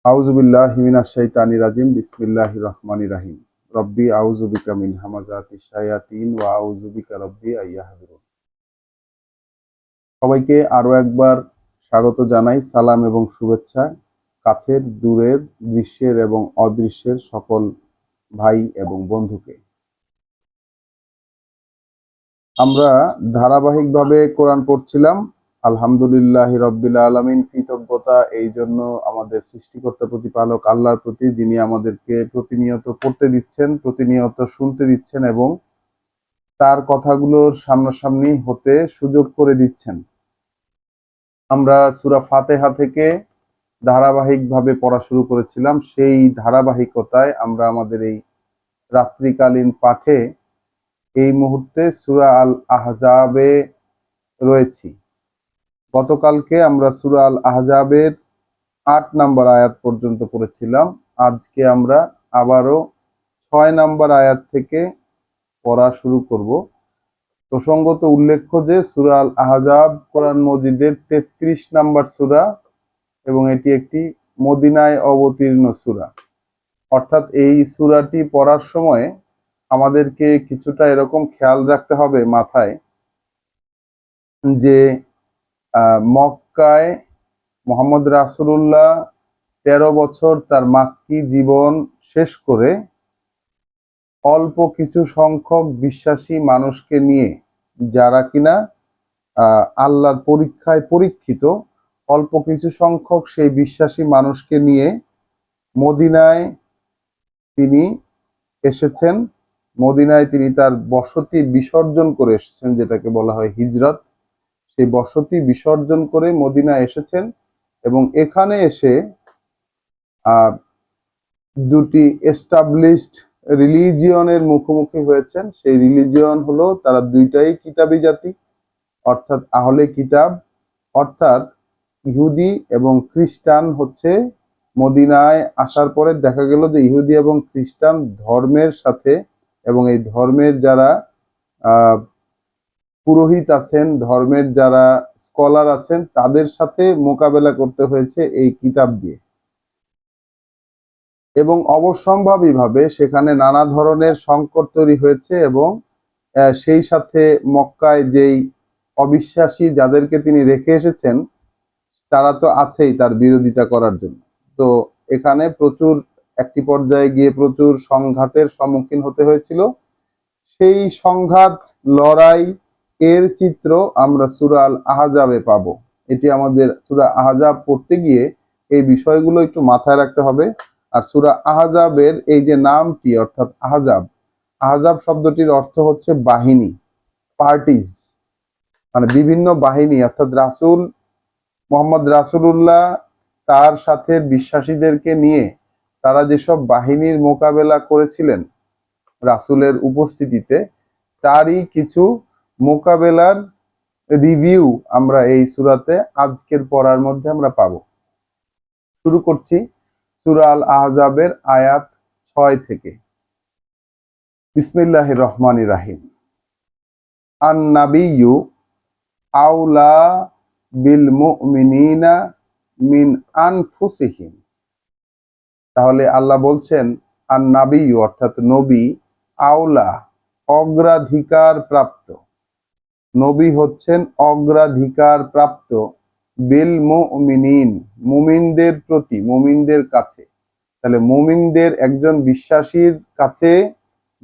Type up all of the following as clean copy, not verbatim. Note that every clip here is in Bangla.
আউযু বিল্লাহি মিনাশ শাইতানির রাজিম বিসমিল্লাহির রহমানির রহিম রব্বি আউযু বিকা মিন হামাযাতিশ শায়াতিন ওয়া আউযু বিকা রব্বি আইয়াহযুরুন। সবাইকে আরো একবার স্বাগত জানাই, সালাম এবং শুভেচ্ছা কাছের দূরের দৃশ্যের এবং অদৃশ্যের সকল ভাই এবং বন্ধুকে। আমরা ধারাবাহিকভাবে কোরআন পড়ছিলাম। আলহামদুলিল্লাহি রাব্বিল আলামিন, কৃতজ্ঞতা এই জন্য আমাদের সৃষ্টিকর্তা প্রতিপালক আল্লাহর প্রতি, যিনি আমাদেরকে প্রতিনিয়ত পড়তে দিচ্ছেন, প্রতিনিয়ত শুনতে দিচ্ছেন এবং তার কথাগুলোর সামনাসামনি হতে সুযোগ করে দিচ্ছেন। আমরা সূরা ফাতিহা থেকে ধারাবাহিকভাবে পড়া শুরু করেছিলাম। সেই ধারাবাহিকতায় আমরা আমাদের এই রাত্রিকালীন পাঠে এই মুহূর্তে সূরা আল আহজাবে রয়েছি। গতকালকে আমরা সূরা আল আহজাবের ৮ নম্বর আয়াত পর্যন্ত পড়েছিলাম। আজকে আমরা আবারও ৬ নম্বর আয়াত থেকে পড়া শুরু করব। প্রসঙ্গত উল্লেখ্য যে সূরা আল আহজাব কোরআন মজিদের ৩৩ নম্বর সূরা এবং এটি একটি মদিনায় অবতীর্ণ সূরা। অর্থাৎ এই সূরাটি পড়ার সময় আমাদেরকে কিছুটা এরকম খেয়াল রাখতে হবে মাথায়, যে মক্কায় মুহাম্মদ রাসূলুল্লাহ ১৩ বছর তার মাক্কি জীবন শেষ করে অল্প কিছু সংখ্যক বিশ্বাসী মানুষকে নিয়ে, যারা কিনা আল্লাহর পরীক্ষায় পরীক্ষিত, অল্প কিছু সংখ্যক সেই বিশ্বাসী মানুষকে নিয়ে মদিনায় তিনি এসেছেন। মদিনায় তিনি তার বসতি বিসর্জন করে এসেছেন, যেটাকে বলা হয় হিজরত। সেই বসতি বিসর্জন করে মদিনায় এসেছেন এবং এখানে এসে দুটি এস্টাবলিশড রিলিজিয়নের মুখোমুখি হয়েছেন। সেই রিলিজিয়ন হলো, তারা দুইটাই কিতাবী জাতি, অর্থাৎ আহলে কিতাব, অর্থাৎ ইহুদি এবং খ্রিস্টান হচ্ছে মদিনায় আসার পরে দেখা গেল যে ইহুদি এবং খ্রিস্টান ধর্মের সাথে এবং এই ধর্মের যারা পুরোহিত আছেন, ধর্মের যারা স্কলার আছেন, তাদের সাথে মোকাবেলা করতে হয়েছে এই কিতাব দিয়ে। এবং অবশ্যম্ভাবীভাবে সেখানে নানা ধরনের সংকট তৈরি হয়েছে এবং সেই সাথে মক্কায় যেই অবিশ্বাসী যাদেরকে তিনি রেখে এসেছেন, তারা তো আছেই তার বিরোধিতা করার জন্য। তো এখানে প্রচুর একটি পর্যায়ে গিয়ে প্রচুর সংঘাতের সম্মুখীন হতে হয়েছিল। সেই সংঘাত, লড়াই এর চিত্র আমরা সূরা আল আহজাবে পাবো। এটি আমাদের সূরা আহজাব পড়তে গিয়ে এই বিষয়গুলো একটু মাথায় রাখতে হবে। আর সূরা আহজাবের এই যে নামটি, অর্থাৎ আহজাব, আহজাব শব্দটির অর্থ হচ্ছে বাহিনী, পার্টিজ, মানে বিভিন্ন বাহিনী। অর্থাৎ রাসূল মুহাম্মদ রাসূলুল্লাহ তার সাথে বিশ্বাসীদেরকে নিয়ে তারা যেসব বাহিনীর মোকাবেলা করেছিলেন রাসূলের উপস্থিতিতে, তারই কিছু মোকাবেলার রিভিউ আমরা এই সূরাতে আজকের পড়ার মধ্যে আমরা পাবো। শুরু করছি সূরা আল আহজাবের আয়াত ৬ থেকে। বিসমিল্লাহির রহমানির রহিম। আন নাবিয়্যু আওলা বিল মুমিনিনা মিন আনফুসিহিম। তাহলে আল্লাহ বলছেন আন নাবিয়্যু অর্থাৎ নবী, আওলা অগ্রাধিকার প্রাপ্ত, নবী হচ্ছেন অগ্রাধিকার প্রাপ্ত, বিল মুমিনিন মুমিনদের প্রতি, মুমিনদের কাছে। তাহলে মুমিনদের একজন বিশ্বাসীর কাছে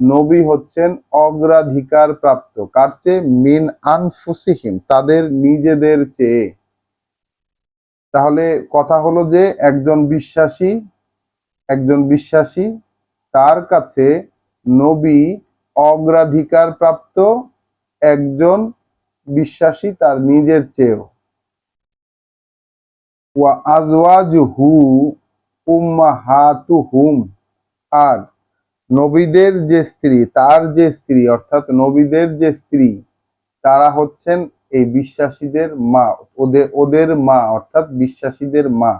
নবী হচ্ছেন অগ্রাধিকার প্রাপ্ত। কার চেয়ে? মিন আনফুসিহিম, তাদের নিজেদের চেয়ে। তাহলে কথা হলো যে একজন বিশ্বাসী তার কাছে নবী অগ্রাধিকার প্রাপ্ত, একজন বিশ্বাসী তার নিজের চেয়েও। ওয়া আজওয়াজুহু উম্মাহাতুহুম, আর নবীদের যে স্ত্রী, তার যে স্ত্রী, অর্থাৎ নবীদের যে স্ত্রী, তারা হচ্ছেন এই বিশ্বাসীদের মা, ওদের মা, অর্থাৎ বিশ্বাসীদের মা।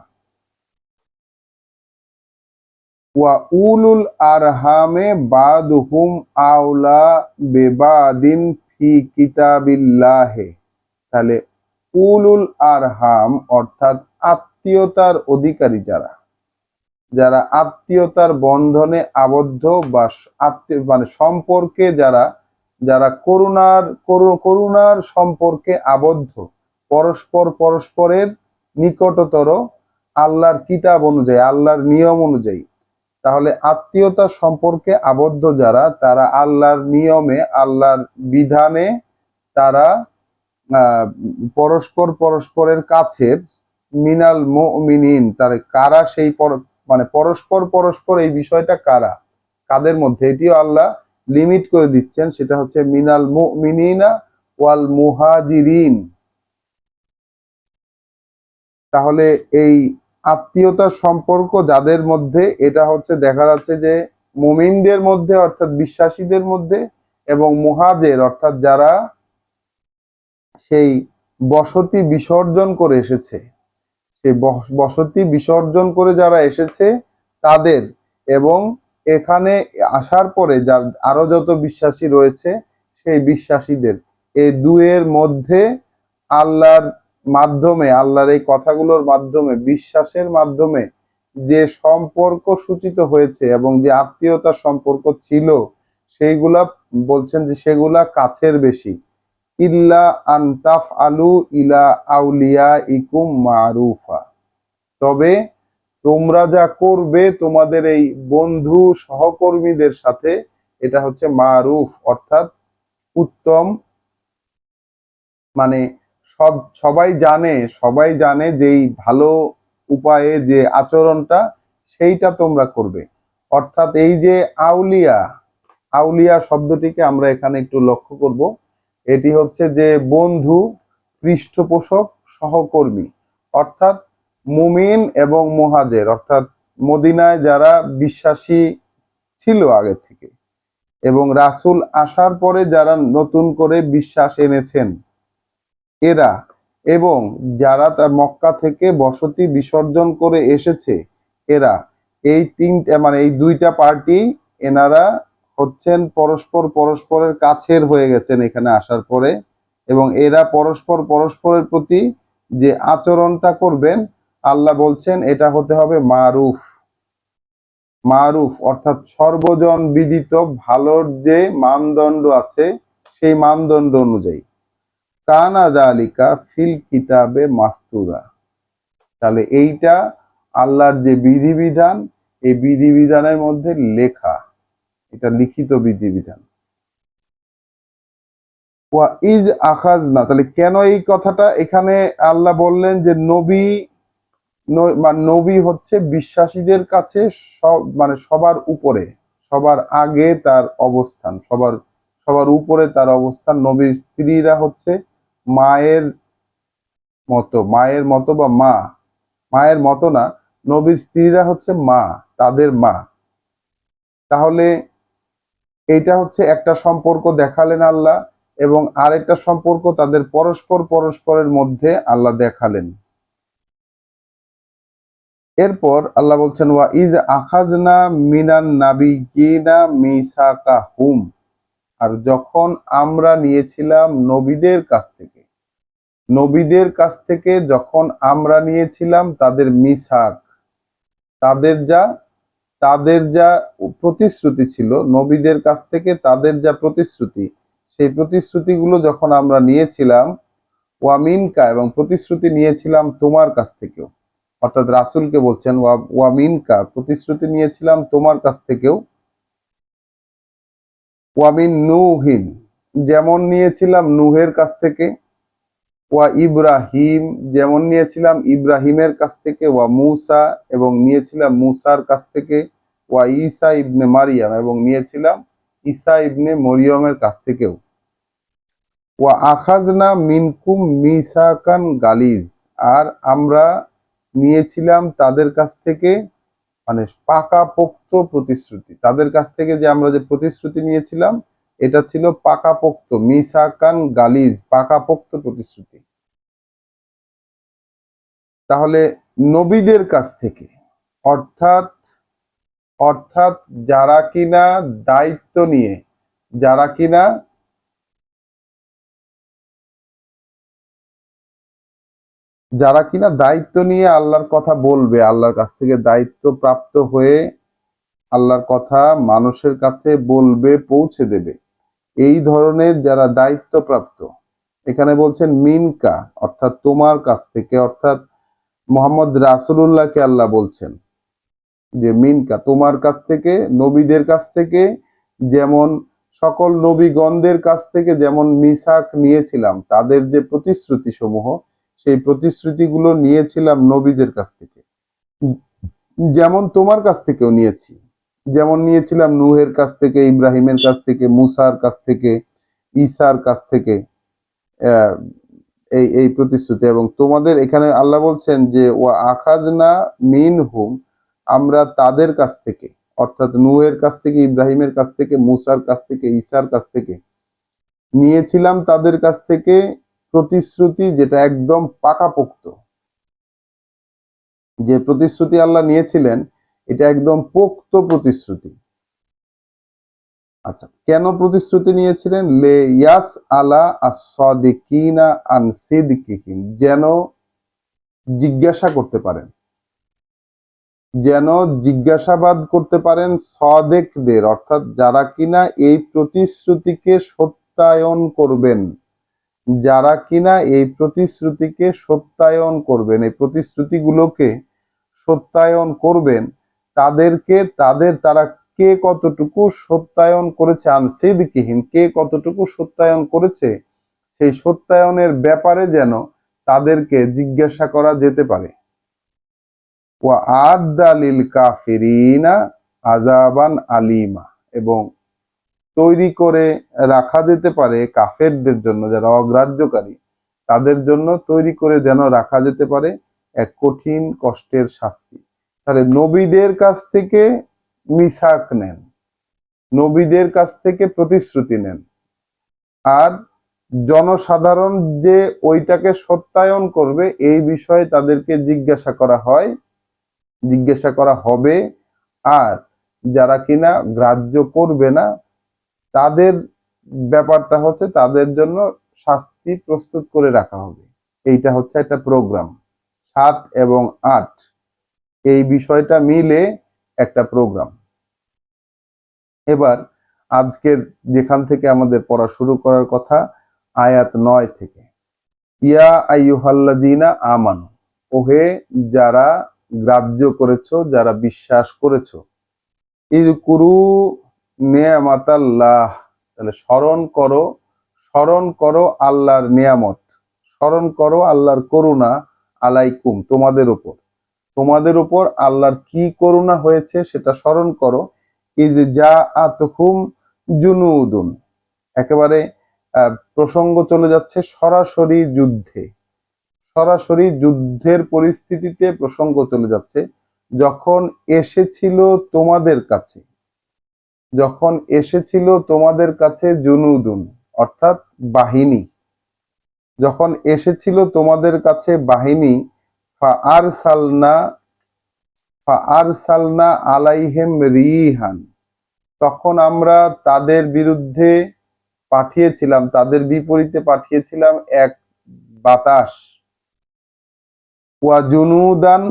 ওয়া উলুল আরহামে বাদুহুম আওলা বেবাদিন ফি কিতাবিল্লাহে। তাহলে উলুল আরহাম অর্থাৎ আত্মীয়তার অধিকারী যারা, যারা আত্মীয়তার বন্ধনে আবদ্ধ বা আত্মীয় মানে সম্পর্কে যারা যারা করুণার সম্পর্কে আবদ্ধ, পরস্পর পরস্পরের নিকটতর আল্লাহর কিতাব অনুযায়ী, আল্লাহর নিয়ম অনুযায়ী। তাহলে আত্মীয়তার সম্পর্কে আবদ্ধ যারা, তারা আল্লাহর নিয়মে, আল্লাহর বিধানে তারা পরস্পর পরস্পরের কাছের, মিনাল মুমিনিন, তার কারা সেই মানে পরস্পর পরস্পর এই বিষয়টা কারা, কাদের মধ্যে, এটিও আল্লাহ লিমিট করে দিচ্ছেন। সেটা হচ্ছে মিনাল মুমিনিনা ওয়াল মুহাজিরিন। তাহলে এই আত্মীয়তার সম্পর্ক যাদের মধ্যে, এটা হচ্ছে দেখা যাচ্ছে যে মুমিনদের মধ্যে অর্থাৎ বিশ্বাসীদের মধ্যে, এবং মুহাজের অর্থাৎ যারা সেই বসতি বিসর্জন করে এসেছে, সেই বসতি বিসর্জন করে যারা এসেছে তাদের, এবং এখানে আসার পরে যার আরো যত বিশ্বাসী রয়েছে সেই বিশ্বাসীদের, এই দুয়ের মধ্যে আল্লাহর মাধ্যমে, আল্লাহর এই কথাগুলোর মাধ্যমে, বিশ্বাসের মাধ্যমে যে সম্পর্ক সূচিত হয়েছে এবং যে আত্মীয়তার সম্পর্ক ছিল, সেইগুলা বলছেন যে সেগুলা কাছের বেশি। ইল্লা আনতাফ আলু ইলা আউলিয়া ইকুম মারুফা, তবে তোমরা যা করবে তোমাদের এই বন্ধু সহকর্মীদের সাথে, এটা হচ্ছে মারুফ অর্থাৎ উত্তম, মানে সবাই জানে যে এই ভালো উপায়ে যে আচরণটা, সেইটা তোমরা করবে। অর্থাৎ এই যে আউলিয়া, আউলিয়া শব্দটিকে আমরা এখানে একটু লক্ষ্য করব। এটি হচ্ছে যে বন্ধু, পৃষ্ঠপোষক, সহকর্মী, অর্থাৎ মুমিন এবং মুহাজের, অর্থাৎ মদিনায় যারা বিশ্বাসী ছিল আগে থেকে এবং রাসূল আসার পরে যারা নতুন করে বিশ্বাস এনেছেন এরা, এবং যারা তার মক্কা থেকে বসতি বিসর্জন করে এসেছে এরা, এই তিনটা মানে এই দুইটা পার্টি, এনারা হচ্ছেন পরস্পর পরস্পরের কাছের হয়ে গেছেন এখানে আসার পরে, এবং এরা পরস্পর পরস্পরের প্রতি যে আচরণটা করবেন, আল্লাহ বলছেন এটা হতে হবে মারুফ। মারুফ অর্থাৎ সর্বজন বিদিত ভালোর যে মানদণ্ড আছে সেই মানদণ্ড অনুযায়ী। কানা যালিকা ফিল কিতাবে মাসতুরা, তাহলে এইটা আল্লাহর যে বিধিবিধান, এই বিধিবিধানের মধ্যে লেখা, এটা লিখিত বিধিবিধান। ওয়া ইজ আখাজনা, তাহলে কেন এই কথাটা এখানে আল্লাহ বললেন যে নবী, নবী হচ্ছে বিশ্বাসীদের কাছে সব মানে সবার উপরে, সবার আগে তার অবস্থান, সবার সবার উপরে তার অবস্থান। নবীর স্ত্রীরা হচ্ছে মায়ের মতো, মায়ের মতো বা মা, মায়ের মতো না, নবীর স্ত্রীরা হচ্ছে মা, তাদের মা। তাহলে এইটা হচ্ছে একটা সম্পর্ক দেখালেন আল্লাহ, এবং আরেকটা সম্পর্ক তাদের পরস্পর পরস্পরের মধ্যে আল্লাহ দেখালেন। এরপর আল্লাহ বলছেন ওয়া ইজ আখাজনা মিনান নাবিয়িনা মিসাকাহুম, আর যখন আমরা নিয়েছিলাম নবীদের কাছ থেকে, নবীদের কাছ থেকে যখন আমরা নিয়েছিলাম তাদের মিসাক, তাদের যা তাদের যা প্রতিশ্রুতি ছিল, নবীদের কাছ থেকে তাদের যা প্রতিশ্রুতি, সেই প্রতিশ্রুতিগুলো যখন আমরা নিয়েছিলাম, ওয়ামিনকা, এবং প্রতিশ্রুতি নিয়েছিলাম তোমার কাছ থেকেও, অর্থাৎ রাসূলকে বলছেন ওয়ামিনকা, প্রতিশ্রুতি নিয়েছিলাম তোমার কাছ থেকেও, ওয়ামিন নূহিন, যেমন নিয়েছিলাম নূহের কাছ থেকে, ওয়া ইব্রাহিম, যেমন নিয়েছিলাম ইব্রাহিমের কাছ থেকে, ওয়া মূসা, এবং নিয়েছিলাম মূসার কাছ থেকে, ওয়া ঈসা ইবনে মারিয়াম, এবং নিয়েছিলাম ঈসা ইবনে মরিয়মের কাছ থেকেও, ওয়া আখাজনা মিনকুম মিসাকান গালিজ, আর আমরা নিয়েছিলাম তাদের কাছ থেকে মানে পাকাপোক্ত প্রতিশ্রুতি, তাদের কাছ থেকে যে আমরা যে প্রতিশ্রুতি নিয়েছিলাম এটা ছিল পাকাপোক্ত, মিসাকান গালিজ, পাকাপোক্ত প্রতিশ্রুতি। তাহলে নবীদের কাছ থেকে, অর্থাৎ অর্থাৎ যারা কিনা দায়িত্ব নিয়ে, যারা কিনা যারা কিনা দায়িত্ব নিয়ে আল্লাহর কথা বলবে, আল্লাহর কাছ থেকে দায়িত্ব প্রাপ্ত হয়ে আল্লাহর কথা মানুষের কাছে বলবে, পৌঁছে দেবে, এই ধরনের যারা দায়িত্বপ্রাপ্ত, এখানে বলছেন মিনকা, অর্থাৎ তোমার কাছ থেকে, অর্থাৎ মোহাম্মদ রাসূলুল্লাহকে আল্লাহ বলছেন যে মিনকা, তোমার কাছ থেকে, নবীদের কাছ থেকে, যেমন সকল নবীগণদের কাছ থেকে যেমন মিসাক নিয়েছিলাম, তাদের যে প্রতিশ্রুতি সমূহ, সেই প্রতিশ্রুতিগুলো নিয়েছিলাম নবীদের কাছ থেকে, যেমন তোমার কাছ থেকেও নিয়েছি। যেমন নিয়েছিলাম নূহের কাছ থেকে, ইব্রাহিমের কাছ থেকে, মুসার কাছ থেকে, ঈসার কাছ থেকে, আহ, এই এই প্রতিশ্রুতি। এবং তোমাদের এখানে আল্লাহ বলছেন যে ওয়া আখাজনা মিনহুম, আমরা তাদের কাছ থেকে, অর্থাৎ নূহের কাছ থেকে, ইব্রাহিমের কাছ থেকে, মুসার কাছ থেকে, ঈসার কাছ থেকে নিয়েছিলাম, তাদের কাছ থেকে প্রতিশ্রুতি, যেটা একদম পাকাপোক্ত। যে প্রতিশ্রুতি আল্লাহ নিয়েছিলেন, এটা একদম পোক্ত প্রতিশ্রুতি। আচ্ছা, কেন প্রতিশ্রুতি নিয়েছিলেন? লে ইয়াস আলা as-সাদিকিনা আন সিদকিহিম, যেন জিজ্ঞাসা করতে পারেন, যেন জিজ্ঞাসাবাদ করতে পারেন সাদেকদের, অর্থাৎ যারা কিনা এই প্রতিশ্রুতিকে সত্যায়ন করবেন, যারা কিনা এই প্রতিশ্রুতিকে সত্যায়ন করবেন, এই প্রতিশ্রুতিগুলোকে সত্যায়ন করবেন, তাদেরকে, তারা কে কতটুকু সত্যায়ন করেছে, আনসিদকিহিম, কে কতটুকু সত্যায়ন করেছে, সেই সত্যায়নের ব্যাপারে যেন তাদেরকে জিজ্ঞাসা করা যেতে পারে। ওয়া আদ্দা লিল কাফিরিনা আযাবান আলিমা, এবং তৈরি করে রাখা যেতে পারে কাফেরদের জন্য, যারা অগ্রাহ্যকারী, তাদের জন্য তৈরি করে যেন রাখা যেতে পারে এক কঠিন কষ্টের শাস্তি। তাহলে নবীদের কাছ থেকে মিসাক নেন, নবীদের কাছ থেকে প্রতিশ্রুতি নেন, আর জনসাধারণ যে ওইটাকে সত্যায়ন করবে, এই বিষয়ে তাদেরকে জিজ্ঞাসা করা হয়, জিজ্ঞাসা করা হবে। আর যারা কিনা গ্রাহ্য করবে না, তাদের ব্যাপারটা হচ্ছে তাদের জন্য শাস্তি প্রস্তুত করে রাখা হবে। এইটা হচ্ছে একটা প্রোগ্রাম। 7 এবং 8 এই বিষয়টা মিলে একটা প্রোগ্রাম। এবার আজকের যেখান থেকে আমাদের পড়া শুরু করার কথা, আয়াত 9 থেকে, ইয়া আইয়ুহাল্লাযীনা আমানু, ওহে যারা গ্রাহ্য করেছো, যারা বিশ্বাস করেছো, ইযকুরু নিয়ামাতাল্লাহ, তাহলে স্মরণ করো, স্মরণ করো আল্লাহর নিয়ামত, স্মরণ করো আল্লাহর করুণা, আলাইকুম, তোমাদের উপর, তোমাদের উপর আল্লাহর কি করুণা হয়েছে সেটা স্মরণ করো। ইজ জাআতহুম জুনুদুন, একেবারে প্রসঙ্গ চলে যাচ্ছে সরাসরি যুদ্ধে, সরাসরি যুদ্ধের পরিস্থিতিতে প্রসঙ্গ চলে যাচ্ছে। যখন এসেছিল তোমাদের কাছে, যখন এসেছিল তোমাদের কাছে জুনুদুন, অর্থাৎ বাহিনী, যখন এসেছিল তোমাদের কাছে বাহিনী, ফাআরসালনা, ফাআরসালনা আলাইহিম রিহান, তখন আমরা তাদের বিরুদ্ধে পাঠিয়েছিলাম, তাদের বিপরীতে পাঠিয়েছিলাম এক বাতাস, ওয়া জুনুদান,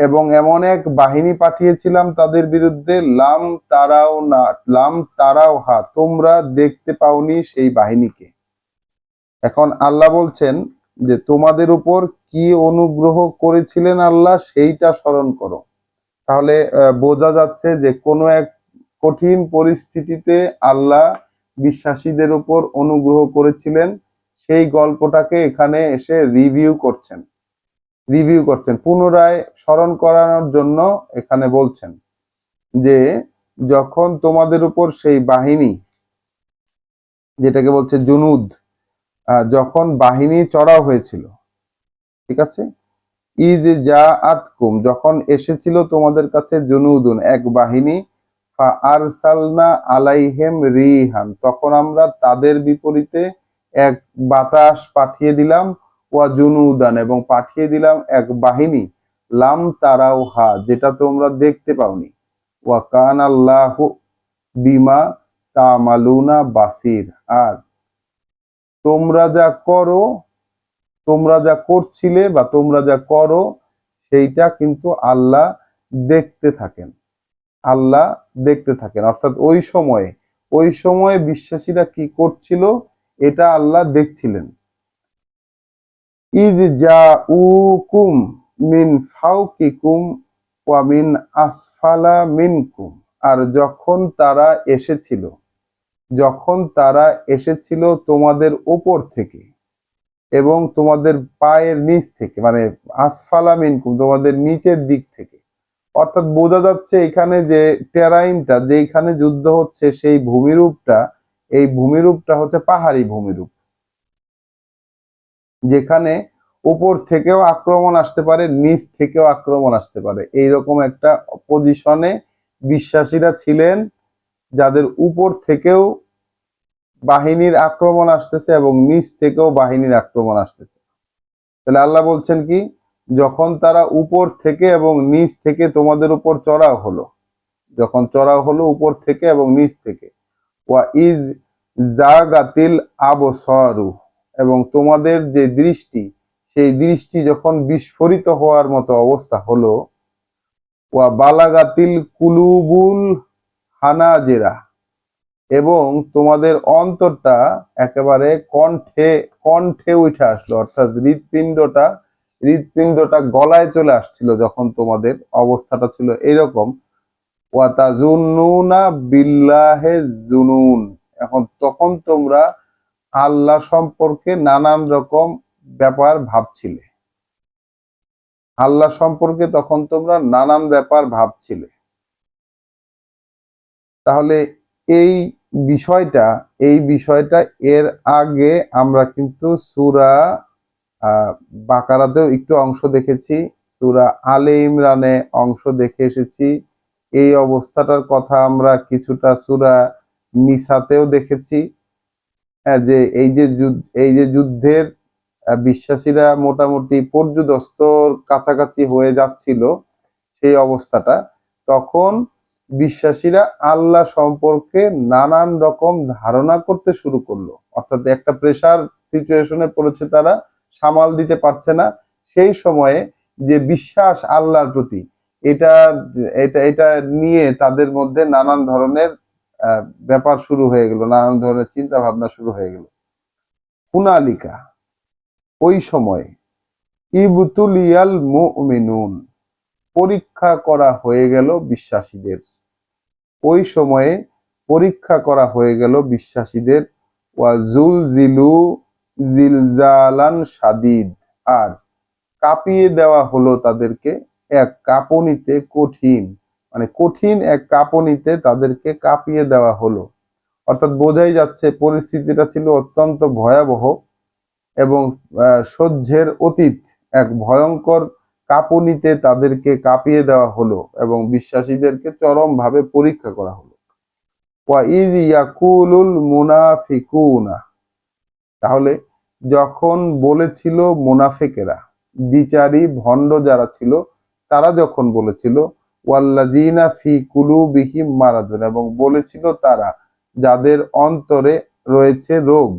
এবং এমন এক বাহিনী পাঠিয়েছিলাম তাদের বিরুদ্ধে, লাম তারাও না, লাম তারাও হা, তোমরা দেখতে পাওনি সেই বাহিনীকে। এখন আল্লাহ বলছেন যে তোমাদের উপর কি অনুগ্রহ করেছিলেন আল্লাহ, সেইটা স্মরণ করো। তাহলে বোঝা যাচ্ছে যে কোনো এক কঠিন পরিস্থিতিতে আল্লাহ বিশ্বাসীদের উপর অনুগ্রহ করেছিলেন, সেই গল্পটাকে এখানে এসে রিভিউ করছেন, পুনরায় স্মরণ করানোর জন্য এখানে বলছেন যে যখন তোমাদের উপর সেই বাহিনী, যেটাকে বলছে জুনুদ, যখন বাহিনী চড়াও হয়েছিল, ঠিক আছে, ইজ জাআতকুম, যখন এসেছিল তোমাদের কাছে জুনুদুন, এক বাহিনী, ফাআরসালনা আলাইহিম রিহান, তখন আমরা তাদের বিপরীতে এক বাতাস পাঠিয়ে দিলাম, ওয়া জুনুদান, এবং পাঠিয়ে দিলাম এক বাহিনী, লাম তারাউহা, যেটা তোমরা দেখতে পাওনি, ওয়া কানাল্লাহু বিমা তামালুনা বাসির, আর তোমরা যা করো তোমরা যা করছিলে বা তোমরা যা করো সেইটা কিন্তু আল্লাহ দেখতে থাকেন। আল্লাহ দেখতে থাকেন, অর্থাৎ ওই সময়ে বিশ্বাসীরা কি করছিল এটা আল্লাহ দেখছিলেন। ইয জাউকুম মিন ফাওকিকুম ওয়া মিন আসফালা মিনকুম, আর যখন তারা এসেছিল তোমাদের উপর থেকে এবং তোমাদের পায়ের নিচ থেকে, মানে আসফালা মিনকুম তোমাদের নিচের দিক থেকে, অর্থাৎ বোঝা যাচ্ছে এখানে যে টেরাইনটা, যেখানে যুদ্ধ হচ্ছে সেই ভূমিরূপটা হচ্ছে পাহাড়ি ভূমিরূপ, যেখানে উপর থেকেও আক্রমণ আসতে পারে, নিচ থেকেও আক্রমণ আসতে পারে, এইরকম একটা পজিশনে বিশ্বাসীরা ছিলেন, যাদের উপর থেকেও বাহিনীর আক্রমণ আসতেছে এবং নিচ থেকেও বাহিনীর আক্রমণ আসতেছে। তাহলে আল্লাহ বলছেন কি, যখন তারা উপর থেকে এবং নিচ থেকে তোমাদের উপর চড়াও হলো উপর থেকে এবং নিচ থেকে, ওয়া ইজ জাগাতিল আবসারু, এবং তোমাদের যে দৃষ্টি, সেই দৃষ্টি যখন বিস্ফোরিত হওয়ার মতো অবস্থা হলো, ওয়া বালাগাতিল কুলুবুল হানাজেরা, এবং তোমাদের অন্তরটা একেবারে কণ্ঠে কণ্ঠে উঠে আসলো, অর্থাৎ হৃৎপিণ্ডটা গলায় চলে আসছিল, যখন তোমাদের অবস্থাটা ছিল এরকম। ওয়াতাজুন্নুনা বিল্লাহে জুনুন, তখন তোমরা আল্লাহ সম্পর্কে নানান রকম ব্যাপার ভাবছিলে। তাহলে এই বিষয়টা এর আগে আমরা কিন্তু সূরা বাকারাতেও একটু অংশ দেখেছি, সূরা আলে ইমরানে অংশ দেখে এসেছি, এই অবস্থাটার কথা আমরা কিছুটা সূরা নিসাতেও দেখেছি। হ্যাঁ, যে এই যে যুদ্ধের বিশ্বাসীরা মোটামুটি পর্যুদস্তর কাছাকাছি হয়ে যাচ্ছিল, সেই অবস্থাটা, তখন বিশ্বাসীরা আল্লাহ সম্পর্কে নানান রকম ধারণা করতে শুরু করলো, অর্থাৎ একটা প্রেসার সিচুয়েশনে পড়েছে, তারা সামাল দিতে পারছে না। সেই সময়ে যে বিশ্বাস আল্লাহর প্রতি, এটা এটা এটা নিয়ে তাদের মধ্যে নানান ধরনের ব্যাপার শুরু হয়ে গেল, নানান ধরনের চিন্তা ভাবনা শুরু হয়ে গেল। হুনালিকা, ওই সময়ে, ইবতুলিয়াল মুমিনুন, পরীক্ষা করা হয়ে গেল বিশ্বাসীদের, ওই সময়ে পরীক্ষা করা হয়ে গেল বিশ্বাসীদের। ওয়া জুলজিলু জিলজালান শাদীদ, আর কাঁপিয়ে দেওয়া হলো তাদেরকে এক কাঁপুনিতে, কঠিন এক কাঁপুনিতে তাদেরকে কাঁপিয়ে দেওয়া হলো। অর্থাৎ বোঝাই যাচ্ছে পরিস্থিতিটা ছিল অত্যন্ত ভয়াবহ এবং সহ্যের অতীত এক ভয়ঙ্কর কাঁপুনিতে তাদেরকে কাঁপিয়ে দেওয়া হলো এবং বিশ্বাসীদেরকে চরমভাবে পরীক্ষা করা হলো। ওয়া ইয ইয়াকুলুল মুনাফিকুনা, তাহলে যখন বলেছিল মুনাফিকেরা, দ্বিচারী ভণ্ড যারা ছিল, তারা যখন বলেছিল, ওয়াল্লাযিনা ফি কুলুবিহিম মারাদুন, এবং বলেছিল তারা যাদের অন্তরে রয়েছে রোগ,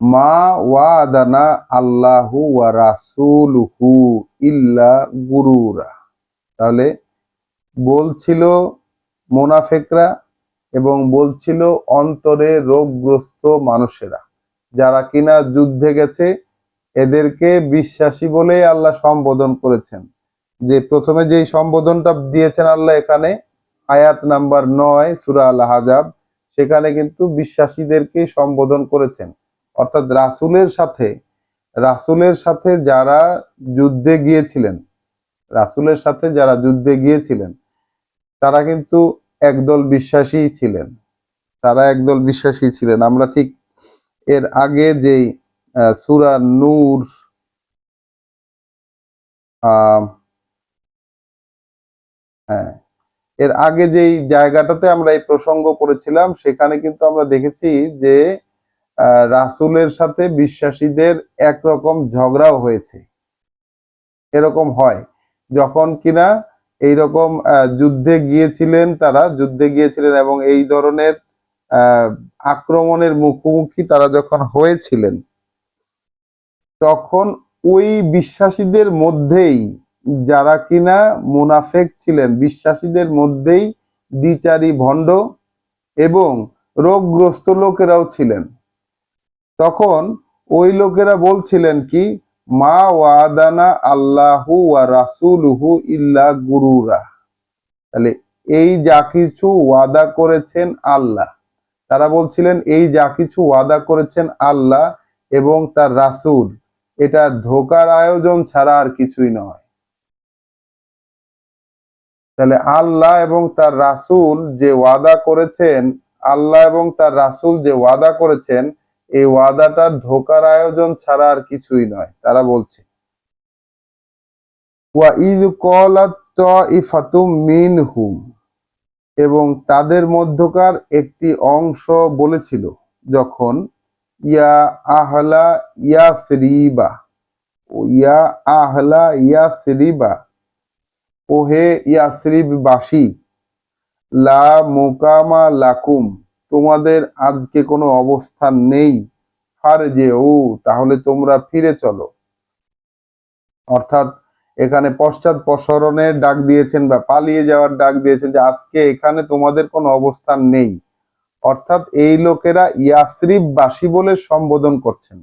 মা ওয়াদানা আল্লাহু ওয়া রাসূলুহু ইল্লা গুরুরা, তাহলে বলছিল মুনাফিকরা এবং বলছিল অন্তরে রোগগ্রস্ত মানুষেরা, যারা কিনা যুদ্ধে গেছে, এদেরকে বিশ্বাসী বলে আল্লাহ সম্বোধন করেছেন। যে প্রথমে যেই সম্বোধনটা দিয়েছেন আল্লাহ এখানে আয়াত নাম্বার 9 সূরা আল আহজাব, সেখানে কিন্তু বিশ্বাসীদেরকে সম্বোধন করেছেন, অর্থাৎ রাসূলের সাথে যারা যুদ্ধে গিয়েছিলেন, তারা কিন্তু একদল বিশ্বাসী ছিলেন। আমরা ঠিক এর আগে যেই সূরা নূর, হ্যাঁ, এর আগে যেই জায়গাটাতে আমরা এই প্রসঙ্গ করেছিলাম, সেখানে কিন্তু আমরা দেখেছি যে রাসূলের সাথে বিশ্বাসীদের একরকম ঝগড়াও হয়েছে। এরকম হয় যখন কিনা এইরকম যুদ্ধে গিয়েছিলেন এবং এই ধরনের আক্রমণের মুখোমুখি তারা যখন হয়েছিলেন, তখন ওই বিশ্বাসীদের মধ্যেই, যারা কিনা মুনাফেক ছিলেন, বিশ্বাসীদের মধ্যেই দ্বিচারী ভণ্ড এবং রোগগ্রস্ত লোকেরাও ছিলেন। তখন ওই লোকেরা বলছিলেন কি, মা ওয়াদানা আল্লাহু ওয়া রাসূলুহু ইল্লা গুরুরা। তাহলে এই যা কিছু ওয়াদা করেছেন আল্লাহ, তারা বলছিলেন এই যা কিছু ওয়াদা করেছেন আল্লাহ এবং তার রাসূল, এটা ধোঁকার আয়োজন ছাড়া আর কিছুই নয়। তাহলে আল্লাহ এবং তার রাসূল যে ওয়াদা করেছেন, আল্লাহ এবং তার রাসূল যে ওয়াদা করেছেন, এই ওয়াদাটা ধোঁকার আয়োজন ছাড়া আর কিছুই নয়। তারা বলছে ওয়া ইয ক্বালাত তাইফাতুম মিনহুম, এবং তাদের মধ্যকার একটি অংশ বলেছিল যখন, ইয়া আহলা ইয়াসরিবা, ইয়া আহলা ইয়াসরিবা, ওহে ইয়াসরিববাসী, লা মুকামা লাকুম, তোমাদের আজকে কোনো অবস্থান নেই, ফারজিউ, তাহলে তোমরা ফিরে চলো। অর্থাৎ এখানে পশ্চাদপসরণের ডাক দিয়েছেন বা পালিয়ে যাওয়ার ডাক দিয়েছেন, যে আজকে এখানে তোমাদের কোনো অবস্থান নেই। অর্থাৎ এই লোকেরা ইয়াসরিববাসী বলে সম্বোধন করছেন।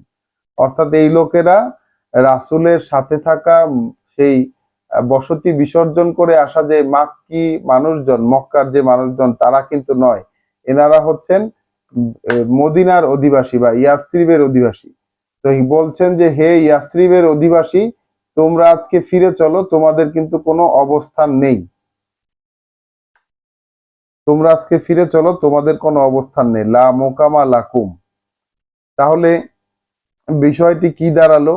অর্থাৎ এই লোকেরা রাসূলের সাথে থাকা সেই বসতি বিসর্জন করে আসা যে মাক্কি মানুষজন, মক্কার যে মানুষজন, তারা কিন্তু নয়। এনারা হচ্ছেন মদিনার অধিবাসী বা ইয়াসরিবের অধিবাসী। তো বলছেন যে হে ইয়াসরিবের অধিবাসী, তোমরা আজকে ফিরে চলো, তোমাদের কিন্তু কোনো অবস্থান নেই। তোমরা আজকে ফিরে চলো, তোমাদের কোনো অবস্থান নেই, লা মুকামা লাকুম। তাহলে বিষয়টি কি দাঁড়ালো?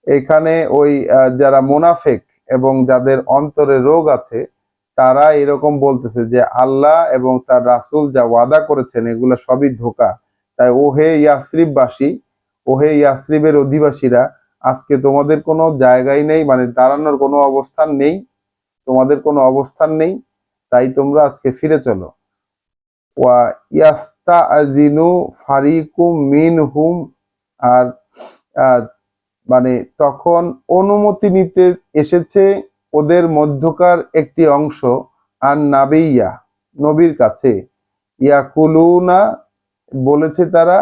এখানে ওই যারা মুনাফেক এবং যাদের অন্তরে রোগ আছে, তারা এরকম বলতেছে যে আল্লাহ এবং তার রাসূল যা ওয়াদা করেছেন এগুলো সবই ধোঁকা। তাই ওহে ইয়াসরিববাসী, ওহে ইয়াসরিবের অধিবাসীরা, আজকে তোমাদের কোনো জায়গায় নেই, মানে দাঁড়ানোর কোনো অবস্থান নেই, তোমাদের কোনো অবস্থান নেই, তাই তোমরা আজকে ফিরে চলো। ওয়া ইয়াস্তাযিনু ফারিকুম মিনহুম, আর মানে তখন অনুমতি নিতে এসেছে ওদের মধ্যকার একটি অংশ, আর নাবিয়া, নবীর কাছে, ইয়াকুলুনা, বলেছে তারা,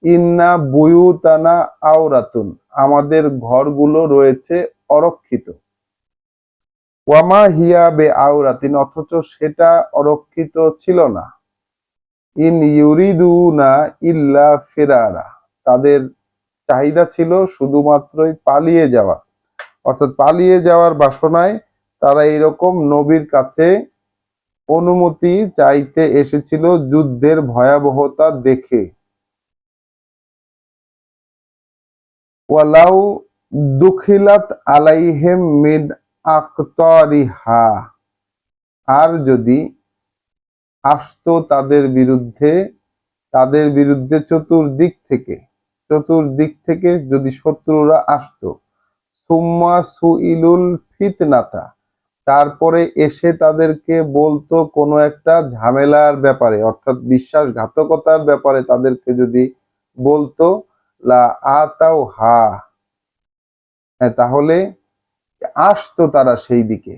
ইন্না বুয়ুতানা আওরাতুন, আমাদের ঘরগুলো রয়েছে অরক্ষিত, ওয়ামা হিয়া বে আওরাতিন, অথচ সেটা অরক্ষিত ছিল না, ইন ইউরিদুনা ইল্লা ফিরারা, তাদের চাহিদা ছিল শুধুমাত্রই পালিয়ে যাওয়া। অর্থাৎ পালিয়ে যাওয়ার বাসনায় তারা এইরকম নবীর কাছে অনুমতি চাইতে এসেছিল যুদ্ধের ভয়াবহতা দেখে। ওয়ালাউ দুখিলাত আলাইহিম মিন আকতারিহা, আর যদি আসতো তাদের বিরুদ্ধে চতুর্দিক থেকে যদি শত্রুরা আসতো, সুম্মা সুইলুল ফিতনাতা, তারপরে এসে তাদেরকে বলতো কোনো একটা ঝামেলার ব্যাপারে, অর্থাৎ বিশ্বাসঘাতকতার ব্যাপারে তাদেরকে যদি বলতো, লা আতাও হা, তাহলে আসতো তারা সেই দিকে,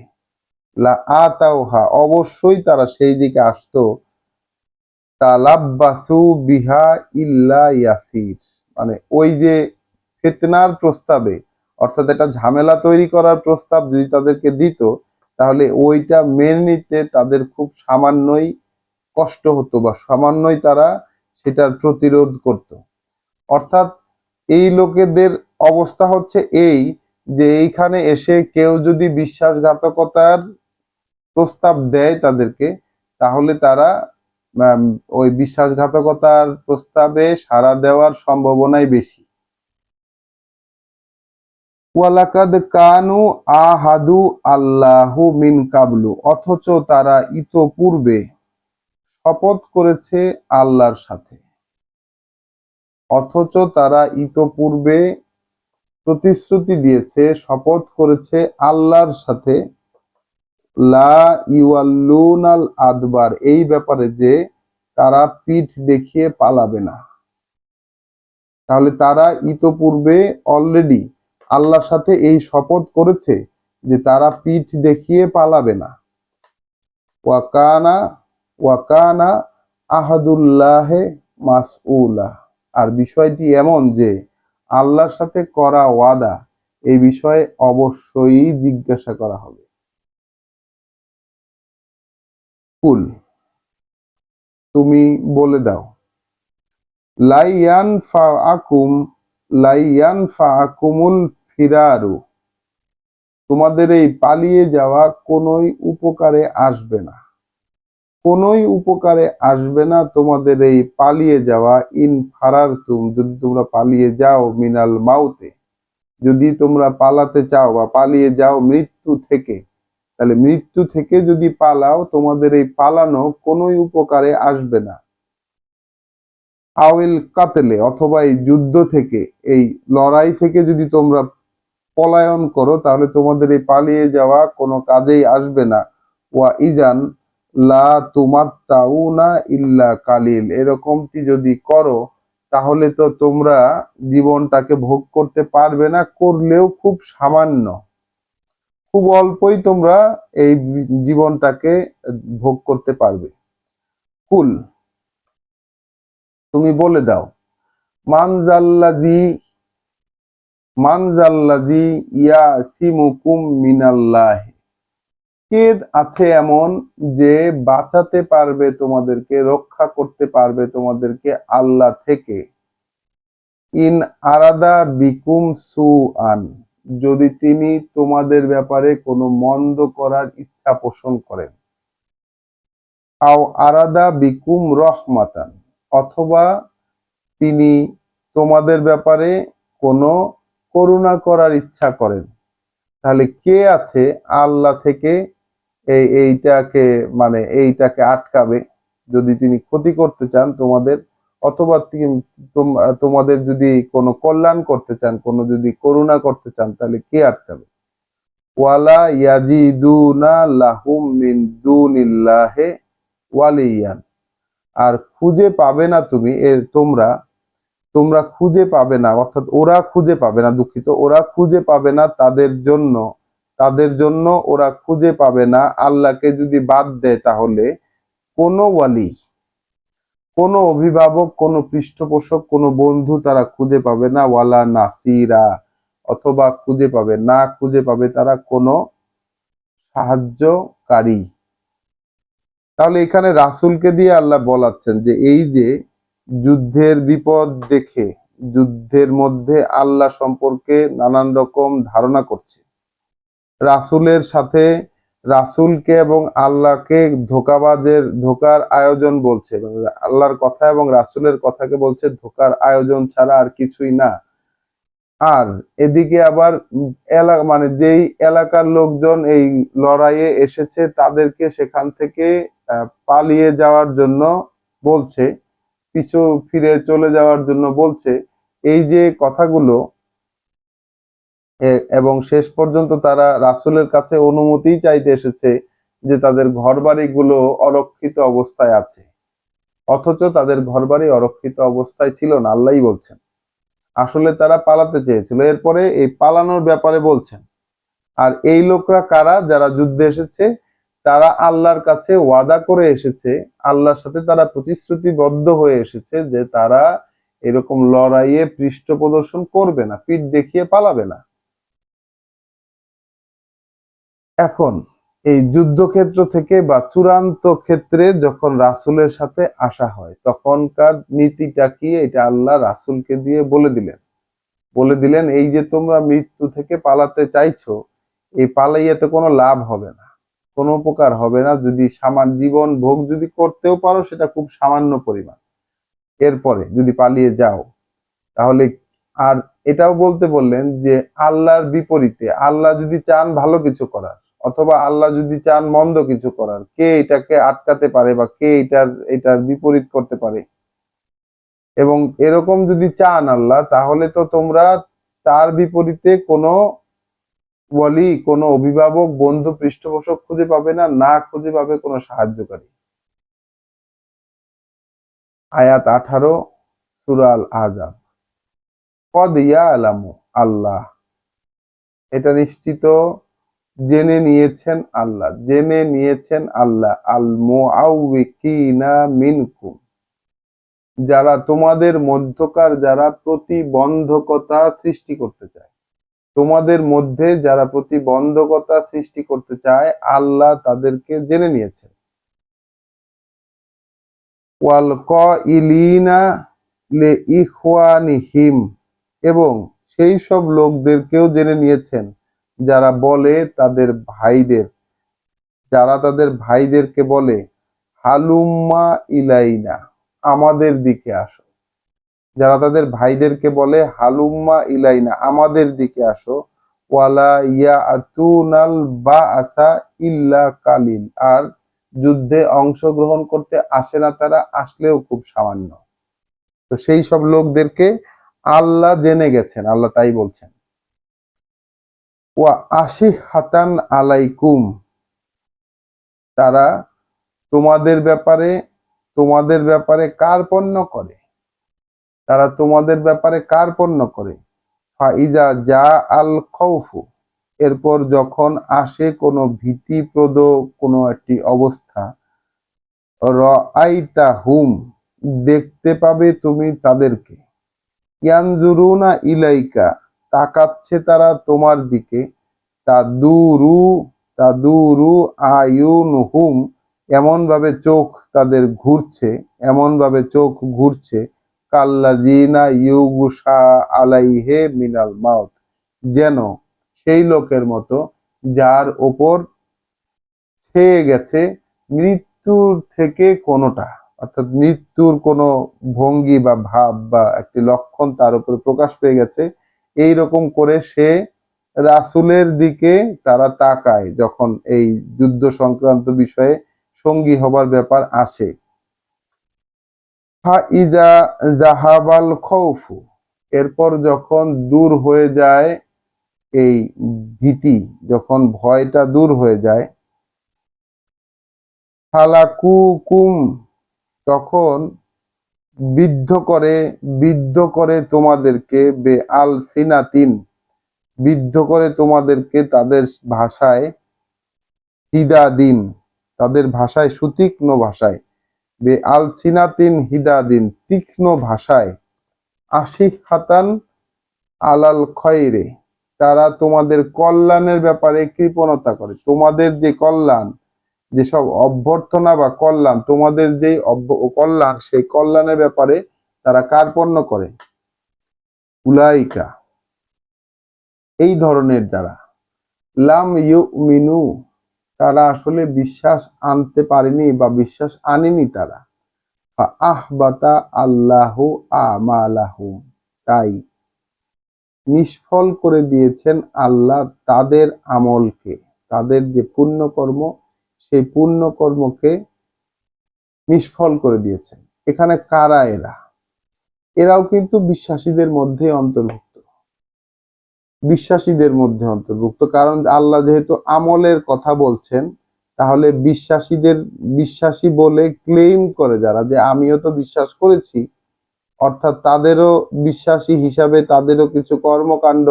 লা আতাও হা, অবশ্যই তারা সেই দিকে আসতো, তালাব্বাসু বিহা ইল্লা ইয়াসির, মানে ওই যে ফিতনার প্রস্তাবে, অর্থাৎ একটা ঝামেলা তৈরি করার প্রস্তাব যদি তাদেরকে দিত, তাহলে ওইটা মেনে নিতে তাদের খুব সামান্যই কষ্ট হতো বা সামান্যই তারা সেটার প্রতিরোধ করত। অর্থাৎ এই লোকেদের অবস্থা হচ্ছে এই, যে এইখানে এসে কেউ যদি বিশ্বাসঘাতকতার প্রস্তাব দেয় তাদেরকে, তাহলে তারা ওই বিশ্বাসঘাতকতার প্রস্তাবে সাড়া দেওয়ার সম্ভাবনাই বেশি। ওয়ালাকাদ কানু আহাদু আল্লাহু মিন কাবলু, অথচ তারা ইতোপূর্বে শপথ করেছে আল্লাহর সাথে, অথচ তারা ইতোপূর্বে প্রতিশ্রুতি দিয়েছে, শপথ করেছে আল্লাহর সাথে, লা ইউয়াল্লুনাল আদবার, এই ব্যাপারে যে তারা পিঠ দেখিয়ে পালাবে না। তাহলে তারা ইতোপূর্বে অলরেডি আল্লাহর সাথে এই শপথ করেছে যে তারা পিঠ দেখিয়ে পালাবে না। ওয়াকানা ওয়াকানা আহাদুল্লাহে মাসউলা। আর বিষয়টি এমন যে আল্লাহর সাথে করা ওয়াদা এই বিষয়ে অবশ্যই জিজ্ঞাসা করা হবে। কুল, তুমি বলে দাও, লাইয়ান ফাআকুম লাইয়ান ফাআকুমুল ফিরারু, তোমাদের এই পালিয়ে যাওয়া কোনোই উপকারে আসবে না, কোনোই উপকারে আসবে না তোমাদের এই পালিয়ে যাওয়া। ইন ফারারতুম, যদি তোমরা পালিয়ে যাও, মিনাল মাউতে, যদি তোমরা পালাতে চাও বা পালিয়ে যাও মৃত্যু থেকে, তাহলে মৃত্যু থেকে যদি পালাও তোমাদের এই পালানো কোনোই উপকারে আসবে না। আউল কাতলে, অথবা এই যুদ্ধ থেকে, এই লড়াই থেকে যদি তোমরা পলায়ন করো তাহলে তোমাদের এই পালিয়ে যাওয়া কোনো কাজেই আসবে না। ওয়া ইজান লা তুমাত্তাউনা ইল্লা কালিল, এরকমটি যদি করো তাহলে তো তোমরা জীবনটাকে ভোগ করতে পারবে না, করলেও খুব সামান্য, খুব অল্পই তোমরা এই জীবনটাকে ভোগ করতে পারবে। কুল, তুমি বলে দাও, মানজাল্লাজি মানজাল্লাজি ইয়াসিমুকুম মিনাল্লাহ, কে আছে এমন যে বাঁচাতে পারবে তোমাদেরকে, রক্ষা করতে পারবে তোমাদেরকে আল্লাহ থেকে। ইন আরাদা বিকুম সুআন, যদি তিনি তোমাদের ব্যাপারে কোনো মন্দ করার ইচ্ছা পোষণ করেন। আও আরাদা বিকুম রহমাতান, অথবা তিনি তোমাদের ব্যাপারে কোনো করুণা করার ইচ্ছা করেন। তাহলে কে আছে আল্লাহ থেকে এইটাকে, মানে এইটাকে আটকাবে? যদি তিনি ক্ষতি করতে চান তোমাদের, অথবা তোমাদের যদি কোনো কল্যাণ করতে চান, কোনো যদি করুণা করতে চান, তাহলে কে আটকাবে? ওয়ালা ইয়াজিদুনা লাহুম মিন দুনিল্লাহি ওয়ালিয়ান, আর খুঁজে পাবে না তুমি তোমরা তোমরা খুঁজে পাবে না, অর্থাৎ ওরা খুঁজে পাবে না, দুঃখিত, ওরা খুঁজে পাবে না তাদের জন্য ওরা খুঁজে পাবে না, আল্লাহকে যদি বাদ দেয় তাহলে কোনো ওয়ালি, কোনো অভিভাবক, কোনো পৃষ্ঠপোষক, কোনো বন্ধু তারা খুঁজে পাবে না। ওয়ালা নাসিরা, অথবা খুঁজে পাবে তারা কোনো সাহায্যকারী। তাহলে এখানে রাসূলকে দিয়ে আল্লাহ বলাচ্ছেন যে এই যে যুদ্ধের বিপদ দেখে, যুদ্ধের মধ্যে আল্লাহ সম্পর্কে নানান রকম ধারণা করছে, রাসূলের সাথে রাসূলকে এবং আল্লাহকে ধোকার আয়োজন বলছে, আল্লাহর কথা এবং রাসূলের কথাকে বলছে ধোকার আয়োজন ছাড়া আর কিছুই না। আর এদিকে আবার মানে যেই এলাকার লোকজন এই লড়াইয়ে এসেছে তাদেরকে সেখান থেকে পালিয়ে যাওয়ার জন্য বলছে, পিছু ফিরে চলে যাওয়ার জন্য বলছে। এই যে কথাগুলো, এবং শেষ পর্যন্ত তারা রাসূলের কাছে অনুমতি চাইতে এসেছে যে তাদের ঘরবাড়িগুলো অরক্ষিত অবস্থায় আছে, অথচ তাদের ঘরবাড়ি অরক্ষিত অবস্থায় ছিল না। আল্লাহই বলছেন আসলে তারা পালাতে চেয়েছিল। এরপরে এই পালানোর ব্যাপারে বলছেন। আর এই লোকরা কারা? যারা যুদ্ধে এসেছে, তারা আল্লাহর কাছে ওয়াদা করে এসেছে, আল্লাহর সাথে তারা প্রতিশ্রুতিবদ্ধ হয়ে এসেছে যে তারা এরকম লড়াইয়ে পৃষ্ঠ প্রদর্শন করবে না, পিঠ দেখিয়ে পালাবে না। এখন এই যুদ্ধক্ষেত্র থেকে বা চূড়ান্ত ক্ষেত্রে যখন রাসূলের সাথে আসা হয়, তখনকার নীতিটা কি, এটা আল্লাহ রাসূলকে দিয়ে বলে দিলেন এই যে তোমরা মৃত্যু থেকে পালাতে চাইছো, এই পালাইয়াতে কোনো লাভ হবে না, কোনো উপকার হবে না। যদি সামান্য জীবন ভোগ যদি করতেও পারো সেটা খুব সামান্য পরিমাণ, এরপরে যদি পালিয়ে যাও তাহলে। আর এটাও বললেন যে আল্লাহর বিপরীতে, আল্লাহ যদি চান ভালো কিছু করার, অথবা আল্লাহ যদি চান মন্দ কিছু করার, কে এটাকে আটকাতে পারে বা কে এটার বিপরীত করতে পারে? এবং এরকম যদি চান আল্লাহ, তাহলে তো তোমরা তার বিপরীতে কোনো ওয়ালি, কোনো অভিভাবক, বন্ধু, পৃষ্ঠপোষক খুঁজে পাবে না, না খুঁজে পাবে কোনো সাহায্যকারী। আয়াত 18, সূরা আল আহজাব। কদ ইয়ালামু আল্লাহ, এটা নিশ্চিত জেনে নিয়েছেন আল্লাহ, জেনে নিয়েছেন আল্লাহ। আল মুআউবিকিনা মিনকুম, যারা তোমাদের মধ্যকার যারা প্রতিবন্ধকতা সৃষ্টি করতে চায়, তোমাদের মধ্যে যারা প্রতিবন্ধকতা সৃষ্টি করতে চায় আল্লাহ তাদেরকে জেনে নিয়েছেন। ওয়াল কাইলিনা লিইখওয়ানিহিম, এবং সেই সব লোকদেরকেও জেনে নিয়েছেন যারা বলে তাদের ভাইদের, যারা তাদের ভাইদেরকে বলে হালুম্মা ইলাইনা, আমাদের দিকে আসো। যারা তাদের ভাইদেরকে বলে হালুম্মা ইলাইনা, আমাদের দিকে আসো। ওয়ালা ইয়াতুনাল বাআসা ইল্লা কালিল, আর যুদ্ধে অংশগ্রহণ করতে আসে না তারা, আসলেও খুব সামান্য। তো সেই সব লোকদেরকে আল্লাহ জেনে গেছেন, আল্লাহ তাই বলছেন। ওয়া আশিহাতান আলাইকুম, তারা তোমাদের ব্যাপারে, তোমাদের ব্যাপারে কার্পণ্য করে, তারা তোমাদের ব্যাপারে কার্পণ্য করে। ফাইজা যা আল খৌফু, এরপর যখন আসে কোনো ভীতিপ্রদ কোনো একটি অবস্থা, রাআইতা হুম, দেখতে পাবে তুমি তাদেরকে, ইয়ানজুরুনা ইলাইকা, তাকাচ্ছে তারা তোমার দিকে, তাদুরু তাদুরু আয়ুনুহুম, এমন ভাবে চোখ তাদের ঘুরছে, এমন ভাবে চোখ ঘুরছে, কাল্লাযিনা ইউগশা আলাইহে মিনাল মাউত, যেন সেই লোকের মতো যার ওপর ছেয়ে গেছে মৃত্যুর থেকে কোনোটা, অর্থাৎ মৃত্যুর কোনো ভঙ্গি বা ভাব বা একটি লক্ষণ তার উপরে প্রকাশ পেয়ে গেছে। এই রকম করে সে রাসূলের দিকে তারা তাকায় যখন এই যুদ্ধ সংক্রান্ত বিষয়ে সঙ্গী হবার ব্যাপার আসে। ফাইজা জাহাবাল খৌফু, এরপর যখন দূর হয়ে যায় এই ভীতি, যখন ভয়টা দূর হয়ে যায়, ফালাকুকুম, তখন বিদ্ধ করে তোমাদেরকে, বে আল সিনাতিন, বিদ্ধ করে তোমাদেরকে তাদের ভাষায়, হিদাদিন, তাদের ভাষায় সুতীক্ষ্ণ ভাষায়, বে আল সিনাতিন হিদাদিন, তীক্ষ্ণ ভাষায়, আশিহাতান আলাল খয়রে, তারা তোমাদের কল্যাণের ব্যাপারে কৃপণতা করে। তোমাদের যে কল্যাণ, যেসব অভ্যর্থনা বা কল্যাণ, তোমাদের যে কল্যাণ, সেই কল্যাণের ব্যাপারে তারা কার্পণ্য করে। উলাইকা, এই ধরনের যারা, লাম ইউমিনু, তারা আসলে বিশ্বাস আনতে পারেনি বা বিশ্বাস আনেনি তারা। আহবাতা আল্লাহু আমালাহুম, তাই নিষ্ফল করে দিয়েছেন আল্লাহ তাদের আমলকে, তাদের যে পুণ্যকর্ম, সেই পুণ্যকর্মকে নিষ্ফল করে দিয়েছেন। এখানে কারা এরা? এরাও কিন্তু বিশ্বাসীদের মধ্যে অন্তর্ভুক্ত, বিশ্বাসীদের মধ্যে অন্তর্ভুক্ত। কারণ আল্লাহ যেহেতু আমলের কথা বলছেন, তাহলে বিশ্বাসীদের, বিশ্বাসী বলে ক্লেম করে যারা, যে আমিও তো বিশ্বাস করেছি, অর্থাৎ তাদেরও বিশ্বাসী হিসাবে তাদেরও কিছু কর্মকাণ্ড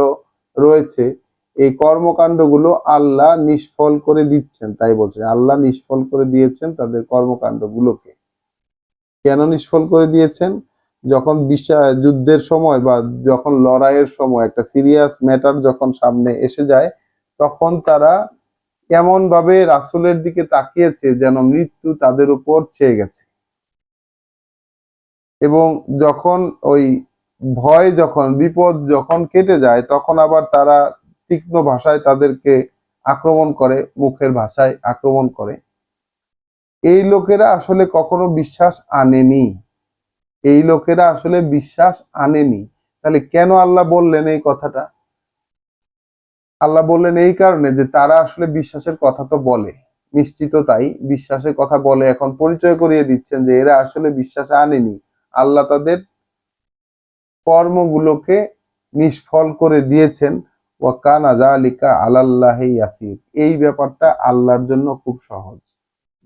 রয়েছে। এই কর্মকাণ্ডগুলো আল্লাহ নিষ্ফল করে দিচ্ছেন, তাই বলছে আল্লাহ নিষ্ফল করে দিয়েছেন তাদের কর্মকাণ্ডগুলোকে। কেন নিষ্ফল করে দিয়েছেন? যখন যুদ্ধের সময় বা যখন লড়াইয়ের সময় একটা সিরিয়াস ম্যাটার যখন সামনে এসে যায়, তখন তারা এমন ভাবে রাসূলের দিকে তাকিয়েছে যেন মৃত্যু তাদের উপর ছেয়ে গেছে। এবং যখন ওই ভয়, যখন বিপদ যখন কেটে যায়, তখন আবার তারা তীক্ষ্ণ ভাষায় তাদেরকে আক্রমণ করে, মুখের ভাষায় আক্রমণ করে। এই লোকেরা আসলে কখনো বিশ্বাস আনেনি, এই লোকেরা আসলে বিশ্বাস আনেনি। তাহলে কেন আল্লাহ বললেন এই কথাটা? আল্লাহ বললেন এই কারণে যে তারা আসলে বিশ্বাসের কথা তো বলে, নিশ্চিত তাই বিশ্বাসের কথা বলে, এখন পরিচয় করিয়ে দিচ্ছেন যে এরা আসলে বিশ্বাস আনেনি। আল্লাহ তাদের কর্মগুলোকে নিষ্ফল করে দিয়েছেন। ওয়া কানা যালিকা আলাল্লাহি ইয়াসির, এই ব্যাপারটা আল্লাহর জন্য খুব সহজ,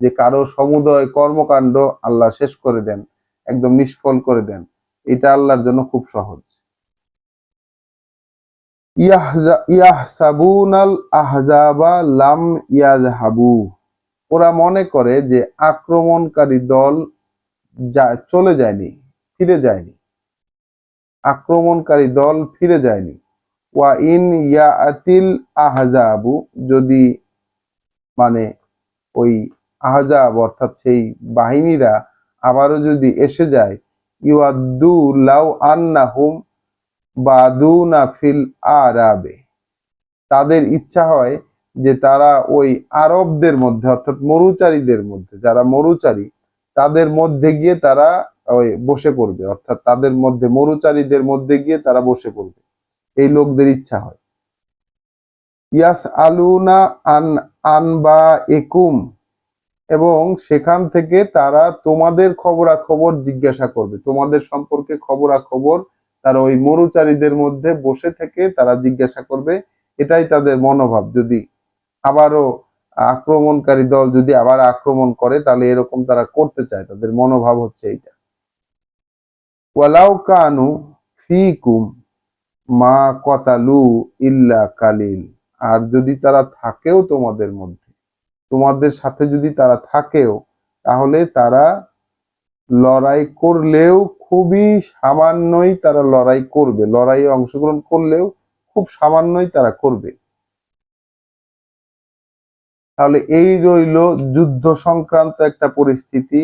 যে কারো সমুদয় কর্মকাণ্ড আল্লাহ শেষ করে দেন, একদম নিষ্ফল করে দেন, এটা আল্লাহর জন্য খুব সহজ। ইয়াহসাবুনাল আহজাবা লাম ইয়াযহাবু, ওরা মনে করে যে আক্রমণকারী দল চলে যায়নি, ফিরে যায়নি, আক্রমণকারী দল ফিরে যায়নি। ওয়া ইন ইয়াতিল আহজাবু, যদি মানে ওই আহজাব অর্থাৎ সেই বাহিনীরা আবারও যদি এসে যায়, ইউআদ্দু লাউ আন্নাহুম বাদুনা ফিল আরাবে, তাদের ইচ্ছা হয় যে তারা ওই আরবদের মধ্যে অর্থাৎ মরুচারীদের মধ্যে, যারা মরুচারী তাদের মধ্যে গিয়ে তারা ওই বসে পড়বে, অর্থাৎ তাদের মধ্যে মরুচারীদের মধ্যে গিয়ে তারা বসে পড়বে, এই লোকদের ইচ্ছা হয়। ইয়াস আলুনা আন আনবা একুম, এবং সেখান থেকে তারা তোমাদের খবরাখবর জিজ্ঞাসা করবে, তোমাদের সম্পর্কে খবরাখবর তারা ওই মরুচারীদের মধ্যে বসে থেকে তারা জিজ্ঞাসা করবে। এটাই তাদের মনোভাব, যদি আবারও আক্রমণকারী দল যদি আবার আক্রমণ করে তাহলে এরকম তারা করতে চায়, তাদের মনোভাব হচ্ছে এইটা। ওয়ালাউ কানু ফিকুম মা কতালু ইল্লা কালিল, আর যদি তারা থাকেও তোমাদের মধ্যে, তোমাদের সাথে যদি তারা থাকেও, তাহলে তারা লড়াই করলেও খুবই সামান্যই তারা লড়াই করবে, লড়াইয়ে অংশগ্রহণ করলেও খুব সামান্যই তারা করবে। তাহলে এই রইল যুদ্ধ সংক্রান্ত একটা পরিস্থিতি।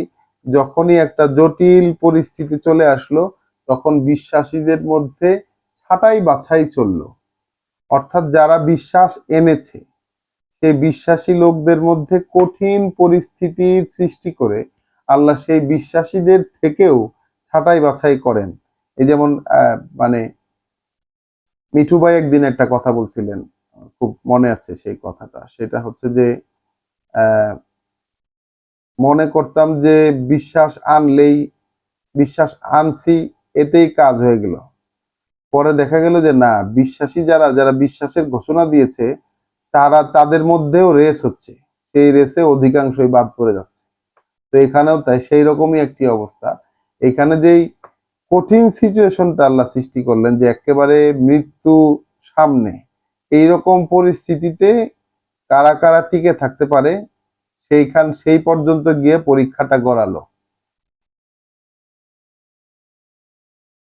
যখনই একটা জটিল পরিস্থিতি চলে আসলো, তখন বিশ্বাসীদের মধ্যে ছাঁটাই বাছাই চললো, অর্থাৎ যারা বিশ্বাস এনেছে সেই বিশ্বাসী লোকদের মধ্যে কঠিন পরিস্থিতির সৃষ্টি করে আল্লাহ সেই বিশ্বাসীদের থেকেও ছাঁটাই বাছাই করেন। এই যেমন মানে মিঠু ভাই একদিন একটা কথা বলছিলেন, খুব মনে আছে সেই কথাটা, সেটা হচ্ছে যে মনে করতাম যে বিশ্বাস আনলেই, বিশ্বাস আনছি এতেই কাজ হয়ে গেল, পরে দেখা গেল যে না, বিশ্বাসী যারা যারা বিশ্বাসের ঘোষণা দিয়েছে তারা তাদের মধ্যেও রেস হচ্ছে, সেই রেসে অধিকাংশই বাদ পড়ে যাচ্ছে। তো এখানেও তাই সেই রকমই একটি অবস্থা। এখানে যেই কঠিন সিচুয়েশনটা আল্লাহ সৃষ্টি করলেন যে একেবারে মৃত্যু সামনে, এইরকম পরিস্থিতিতে কারা কারা টিকে থাকতে পারে সেই পর্যন্ত গিয়ে পরীক্ষাটা গড়ালো।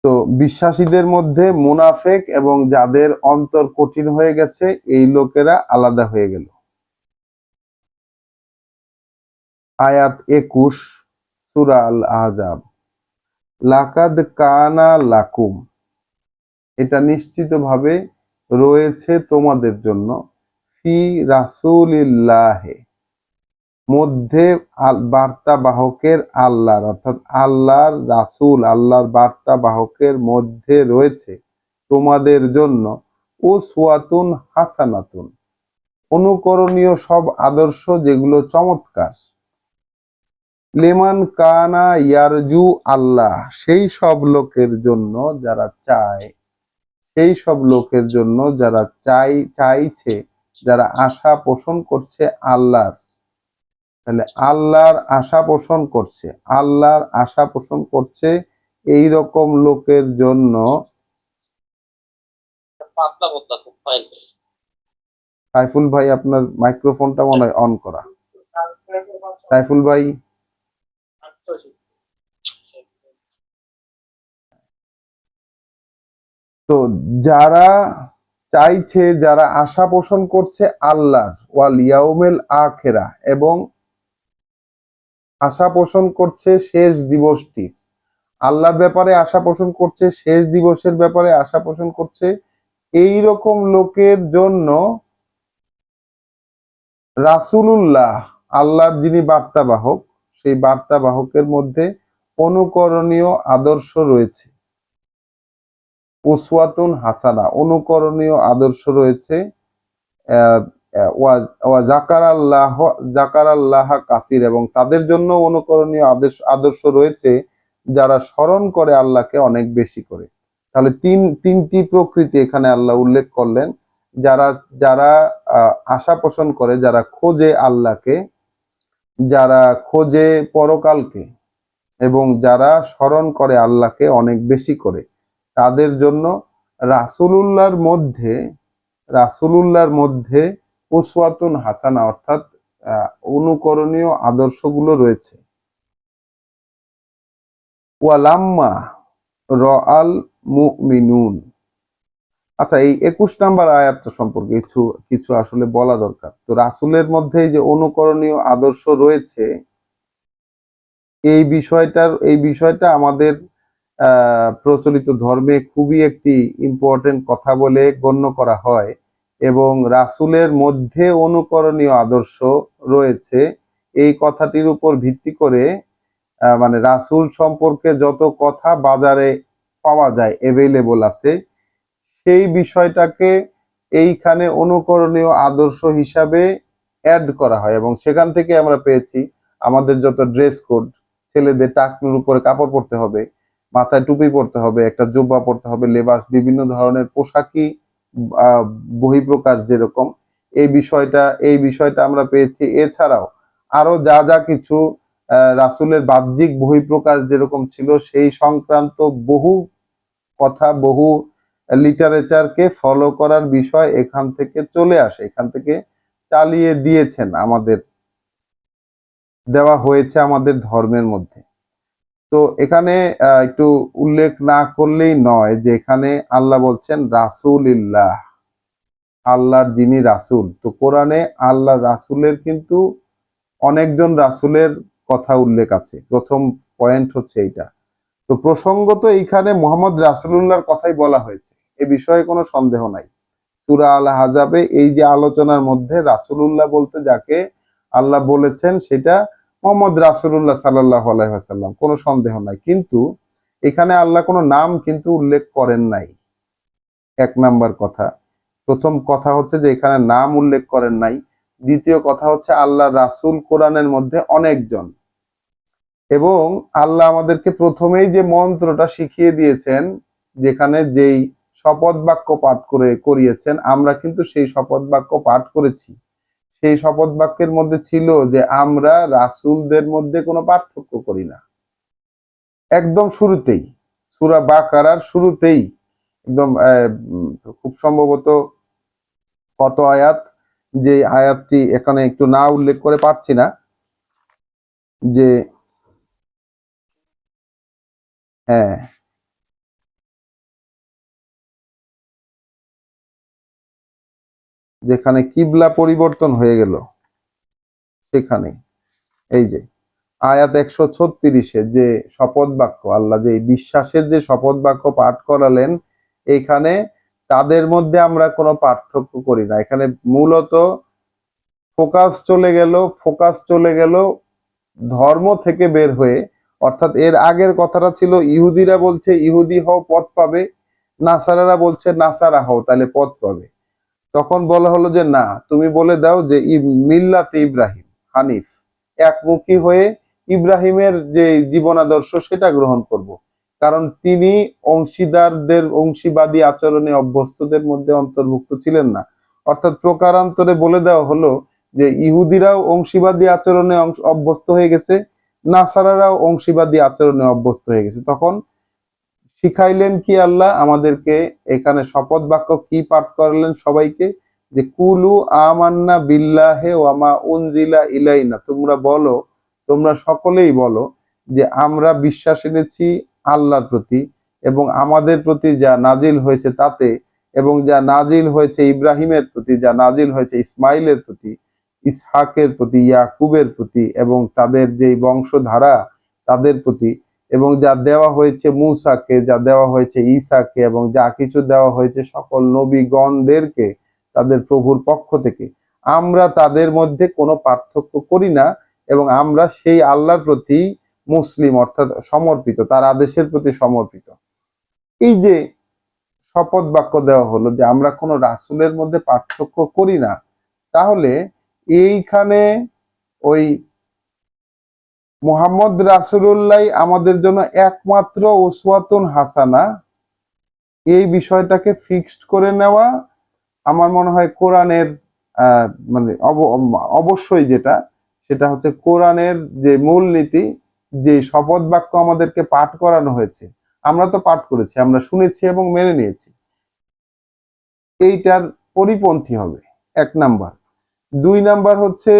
তো বিশ্বাসীদের মধ্যে মুনাফেক এবং যাদের অন্তর কঠিন হয়ে গেছে এই লোকেরা আলাদা হয়ে গেল। আয়াত 21 সূরা আল আহজাব, লাকাদ কানা লাকুম, এটা নিশ্চিতভাবে রয়েছে তোমাদের জন্য, ফি রাসূলিল্লাহে, মধ্যে বার্তাবাহকের আল্লাহর, অর্থাৎ আল্লাহর রাসূল আল্লাহর বার্তাবাহকের মধ্যে রয়েছে তোমাদের জন্য উসওয়াতুন হাসানাতুন, অনুকরণীয় সব আদর্শ যেগুলো চমৎকার, লিমান কানা ইয়ারজু আল্লাহ, সেই সব লোকের জন্য যারা চায়, সেই সব লোকের জন্য যারা চাইছে, যারা আশা পোষণ করছে আল্লাহর, তাহলে আল্লাহর আশা পোষণ করছে, আল্লাহর আশা পোষণ করছে এই রকম লোকের জন্য। সাইফুল ভাই আপনার মাইক্রোফোনটা মনে হয় অন করা। সাইফুল ভাই, তো যারা চাইছে, যারা আশা পোষণ করছে আল্লাহর, ওয়াল ইয়াউমিল আখিরা, এবং আশা পোষণ করছে শেষ দিবসটির, আল্লাহর ব্যাপারে আশা পোষণ করছে, শেষ দিবসের ব্যাপারে আশা পোষণ করছে, এই রকম লোকের জন্য রাসূলুল্লাহ, আল্লাহর যিনি বার্তাবাহক, সেই বার্তাবাহকের মধ্যে অনুকরণীয় আদর্শ রয়েছে, উসওয়াতুন হাসানা, অনুকরণীয় আদর্শ রয়েছে, ওয়া জাকারাল্লাহ কাসির, এবং তাদের জন্য অনুকরণীয় আদর্শ রয়েছে যারা স্মরণ করে আল্লাহকে অনেক বেশি করে। তাহলে তিনটি প্রকৃতি এখানে আল্লাহ উল্লেখ করলেন, যারা যারা আশা পোষণ করে, যারা খোঁজে আল্লাহকে, যারা খোঁজে পরকালকে, এবং যারা স্মরণ করে আল্লাহকে অনেক বেশি করে, তাদের জন্য রাসূলুল্লাহর মধ্যে উসওয়াতুন হাসানা অর্থাৎ অনুকরণীয় আদর্শগুলো রয়েছে। ওয়ালাম্মা রাআল মুমিনুন। আচ্ছা, এই ২১ নাম্বার আয়াতটা সম্পর্কে কিছু কিছু আসলে বলা দরকার। তো রাসূলের মধ্যে যে অনুকরণীয় আদর্শ রয়েছে, এই বিষয়টা আমাদের প্রচলিত ধর্মে খুবই একটি ইম্পর্টেন্ট কথা বলে গণ্য করা হয়, এবং রাসূলের মধ্যে অনুকরণীয় আদর্শ রয়েছে এই কথাটির উপর ভিত্তি করে মানে রাসূল সম্পর্কে যত কথা বাজারে পাওয়া যায়, অ্যাভেলেবল আছে, সেই বিষয়টাকে এইখানে অনুকরণীয় আদর্শ হিসাবে অ্যাড করা হয়। এবং সেখান থেকে আমরা পেয়েছি আমাদের যত ড্রেস কোড, ছেলেদের টাকনুর উপরে কাপড় পরতে হবে, মাথায় টুপি পরতে হবে, একটা জুব্বা পরতে হবে, লেবাস, বিভিন্ন ধরনের পোশাকি বহিঃপ্রকাশ যেরকম, এই বিষয়টা আমরা পেয়েছি। এছাড়াও আরো যা যা কিছু রাসূলের বাহ্যিক বহিঃপ্রকাশ যেরকম ছিল, সেই সংক্রান্ত বহু কথা, বহু লিটারেচারকে ফলো করার বিষয় এখান থেকে চলে আসে, এখান থেকে চালিয়ে দিয়েছেন, দেওয়া হয়েছে আমাদের ধর্মের মধ্যে। তো এখানে একটু উল্লেখ না করলেই নয় যে এখানে আল্লাহ বলছেন রাসূলিল্লাহ, আল্লাহর যিনি রাসূল। তো কোরআনে আল্লাহ রাসূলের কিন্তু অনেকজন রাসূলের কথা উল্লেখ আছে। প্রথম পয়েন্ট হচ্ছে এইটা। তো প্রসঙ্গত এইখানে মুহাম্মদ রাসূলুল্লাহর কথাই বলা হয়েছে, এ বিষয়ে কোনো সন্দেহ নাই। সূরা আল আহজাবে এই যে আলোচনার মধ্যে রাসূলুল্লাহ বলতে যাকে আল্লাহ বলেছেন সেটা মুহাম্মদ রাসূলুল্লাহ সাল্লাল্লাহু আলাইহি ওয়াসাল্লাম, কোনো সন্দেহ নাই। কিন্তু এখানে আল্লাহ কোনো নাম কিন্তু উল্লেখ করেন নাই। এক নাম্বার কথা। প্রথম কথা হচ্ছে যে এখানে নাম উল্লেখ করেন নাই। দ্বিতীয় কথা হচ্ছে আল্লাহ রাসূল কোরআনের মধ্যে অনেকজন, এবং আল্লাহ আমাদেরকে প্রথমেই যে মন্ত্রটা শিখিয়ে দিয়েছেন, যেখানে যেই শপথ বাক্য পাঠ করিয়েছেন, আমরা কিন্তু সেই শপথ বাক্য পাঠ করেছি। সেই শপথ বাক্যের মধ্যে ছিল যে আমরা রাসূলদের মধ্যে কোনো পার্থক্য করি না। একদম শুরুতেই, সূরা বাকারার শুরুতেই, একদম খুব সম্ভবত কত আয়াত, যে আয়াতটি এখানে একটু না উল্লেখ করে পারছি না, যে হ্যাঁ, যেখানে কিবলা পরিবর্তন হয়ে গেল, সেখানে এই যে আয়াত ১৩৬-এ যে শপথ বাক্য, আল্লাহ যে বিশ্বাসের যে শপথ বাক্য পাঠ করালেন, এইখানে তাদের মধ্যে আমরা কোনো পার্থক্য করি না। এখানে মূলত ফোকাস চলে গেল ধর্ম থেকে বের হয়ে। অর্থাৎ এর আগের কথাটা ছিল ইহুদিরা বলছে ইহুদি হও পথ পাবে, নাসারারা বলছে নাসারা হও তাহলে পথ পাবে। তখন বলা হলো যে না, তুমি বলে দাও যে মিল্লাতে ইব্রাহিম, হানিফ, একমুখী হয়ে ইব্রাহিমের যে জীবন আদর্শ সেটা গ্রহণ করব। কারণ তিনি অংশীবাদী আচরণে অভ্যস্তদের মধ্যে অন্তর্ভুক্ত ছিলেন না। অর্থাৎ প্রকারান্তরে বলে দেওয়া হলো যে ইহুদিরাও অংশীবাদী আচরণে অভ্যস্ত হয়ে গেছে, নাসারারাও অংশীবাদী আচরণে অভ্যস্ত হয়ে গেছে। তখন শিখাইলেন কি আল্লাহ আমাদেরকে, এখানে শপথ বাক্য কি পাঠ করলেন সবাইকে, যে কুলু আমান্না বিল্লাহে ওয়া মা উনজিলা ইলাইনা, তোমরা সকলেই বলো যে আমরা বিশ্বাস এনেছি আল্লাহর প্রতি এবং আমাদের প্রতি যা নাজিল হয়েছে তাতে, এবং যা নাজিল হয়েছে ইব্রাহিমের প্রতি, যা নাজিল হয়েছে ইসমাইলের প্রতি, ইসহাকের প্রতি, ইয়াকুবের প্রতি, এবং তাদের যেই বংশধারা তাদের প্রতি, এবং যা দেওয়া হয়েছে মূসাকে, যা দেওয়া হয়েছে ঈসাকে, এবং যা কিছু দেওয়া হয়েছে সকল নবীগণদেরকে তাদের প্রভুর পক্ষ থেকে, আমরা তাদের মধ্যে কোনো পার্থক্য করি না, এবং আমরা সেই আল্লাহর প্রতি মুসলিম, অর্থাৎ সমর্পিত, তার আদেশের প্রতি সমর্পিত। এই যে শপথ বাক্য দেওয়া হলো যে আমরা কোনো রাসূলের মধ্যে পার্থক্য করি না, তাহলে এইখানে ওই মুহাম্মদ রাসূলুল্লাহ আমাদের জন্য একমাত্র উসওয়াতুন হাসানা, এই বিষয়টাকে ফিক্সড করে নেওয়া আমার মনে হয় কোরআনের মানে অবশ্যই সেটা হচ্ছে কোরআনের যে মূলনীতি, যে শপথ বাক্য আমাদেরকে পাঠ করানো হয়েছে, আমরা তো পাঠ করেছি, আমরা শুনেছি এবং মেনে নিয়েছি। এইটার পরিপন্থী হবে, 1 নাম্বার। 2 নাম্বার হচ্ছে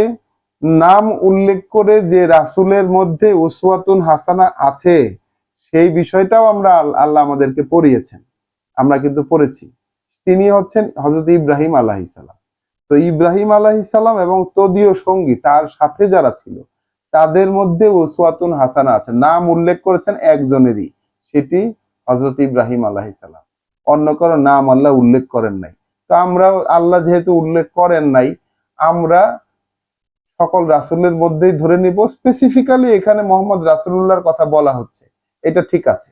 নাম উল্লেখ করে যে রাসূলের মধ্যে উসওয়াতুন হাসানা আছে, সেই বিষয়টাও আমরা আল্লাহ আমাদেরকে পড়িয়েছেন, আমরা কিন্তু পড়েছি। তিনি হচ্ছেন হযরত ইব্রাহিম আলাইহিস সালাম। তো ইব্রাহিম আলাইহিস সালাম এবং তদীয় সঙ্গী তার সাথে যারা ছিল তাদের মধ্যে উসওয়াতুন হাসানা আছে, নাম উল্লেখ করেছেন একজনেরই, সেটি হযরত ইব্রাহিম আলাইহিস সালাম। অন্য কারো নাম আল্লাহ উল্লেখ করেন নাই। তো আমরা, আল্লাহ যেহেতু উল্লেখ করেন নাই, আমরা সকল রাসূলের মধ্যেই ধরে নিব। স্পেসিফিক্যালি এখানে মোহাম্মদ রাসূলুল্লাহর কথা বলা হচ্ছে, এটা ঠিক আছে,